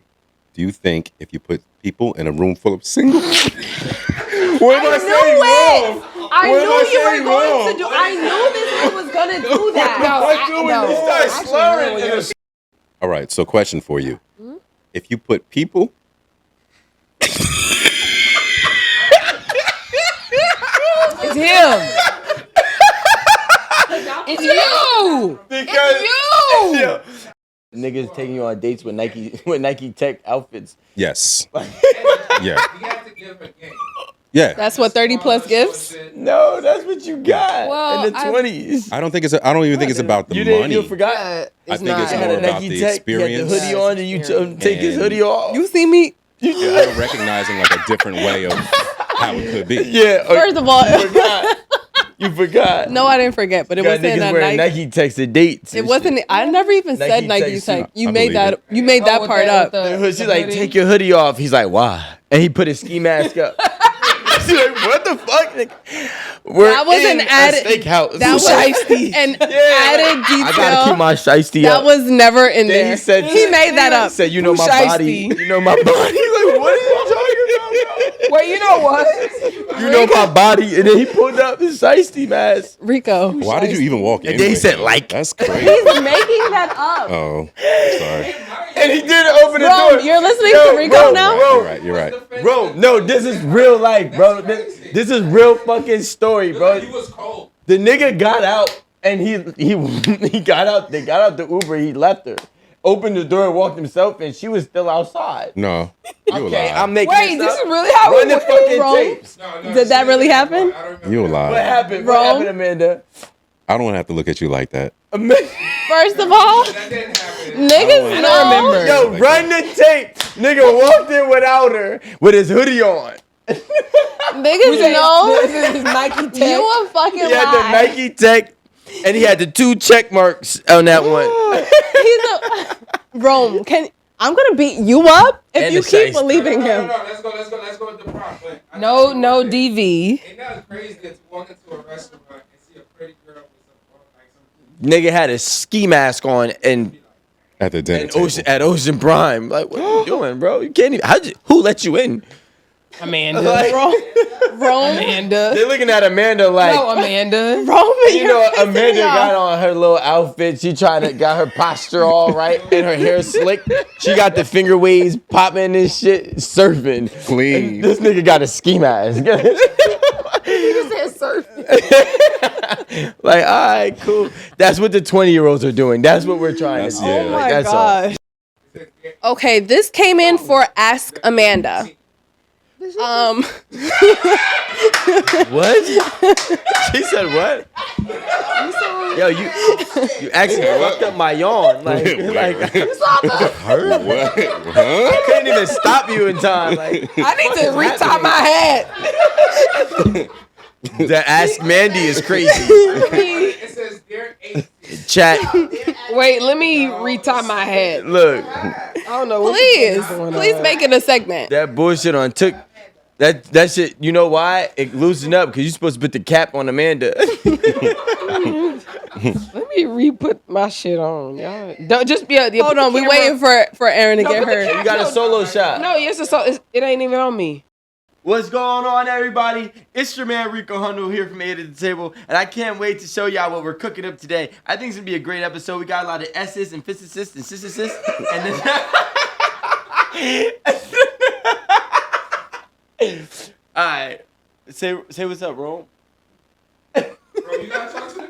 Do you think if you put people in a room full of single... What am I saying wrong? I knew you were going to do. I knew this man was gonna do that. All right, so question for you. If you put people... It's him. It's you. It's you. Niggas taking you on dates with Nike Tech outfits. Yes. Yeah. You have to give a game. Yeah. That's what 30 plus gifts. No, that's what you got Well, in the 20s. I don't even think it's about the money. You forgot. I think it's You had more a about Nike the Tech. experience. You had the hoodie on, and you take his And- hoodie off. You see me? Recognizing like a different way of how it could be. Yeah. First of all, You forgot. no, I didn't forget, but it You got wasn't niggas a wearing Nike. Nike Techs to dates. It wasn't. I never even said Nike Nike Tech Tech. suit. You I made believe that. it. You made that with part that- up. with She's like, take your hoodie off. He's like, why? And he put his ski mask up. She's like, what the fuck? We're That was in an added. a steakhouse. That was an added detail. I gotta keep my shiesty That up. was never in Then there. he said, He made that up. He said, you know Who's my body. shiesty? You know my body. Like, what are you talking about, Wait, you know what? bro? You know my body. And then he pulled up his shiesty mask. Rico. Why did you even walk in? And then he with said, him? like. That's crazy. He's making that up. Oh, sorry. And he didn't open the Bro, door. you're listening to Rico now? You're right. Bro, no, this is real life, bro. This is real fucking story, bro. He was cold. The nigga got out and he got out. They got out the Uber. He left her, opened the door, and walked himself, and she was still outside. No, you Okay, alive. I'm making Wait, this this up. is really how Run it the fucking Bro. tapes. No, Did that really happen? I don't remember. You alive. What happened? Bro. What happened, Amanda? I don't want to have to look at you like that. First of all, That didn't happen. niggas know. remember. Yo, run the tape. Nigga walked in without her with his hoodie on. Niggas know. This is Nike Tech. You a fucking He had the lie. Nike Tech, and he had the 2 check marks on that one. He's a Rome. I'm gonna beat you up if And you the keep shiesty. believing him. No, let's go with the prompt. But I No think DV. Ain't that crazy to walk into a restaurant and see a pretty girl with some Nigga had a ski mask on and At the dinner table. at Ocean Prime. Like, what are you doing, bro? You can't even. Who let you in? Amanda. Like, Rome. Amanda. they're looking at Amanda like, No, Amanda. Roman, you know, Amanda got on her little outfit. She got her posture all right and her hair slick. She got the finger waves popping and shit, surfing. Clean. And this nigga got a ski mask. Like, all right, cool. That's what the 20-year-olds are doing. That's what we're trying to do. Yeah. Oh Like, my that's all. gosh. Okay, this came in for Ask Amanda. What? She said what? Yo, you actually fucked up my yawn. Like, like her? What? Huh? I couldn't even stop you in time. Like, I need to retie my hat. the Ask Mandy is crazy. It says they're 18. Chat, Wait, let me retie my hat. look, I don't know. What Please make it a segment. that bullshit on took. That shit, you know why? It loosened up because you're supposed to put the cap on Amanda. Let me re-put my shit on. Y'all don't just be. Hold on, we waiting for Erin to get put the her. You got a solo shot. No, it ain't even on me. What's going on, everybody? It's your man Rico Hundo here from Erin The Table, and I can't wait to show y'all what we're cooking up today. I think it's gonna be a great episode. We got a lot of S's and physicists and sissists, and then all right, say what's up, Rome. Bro, you gotta talk to the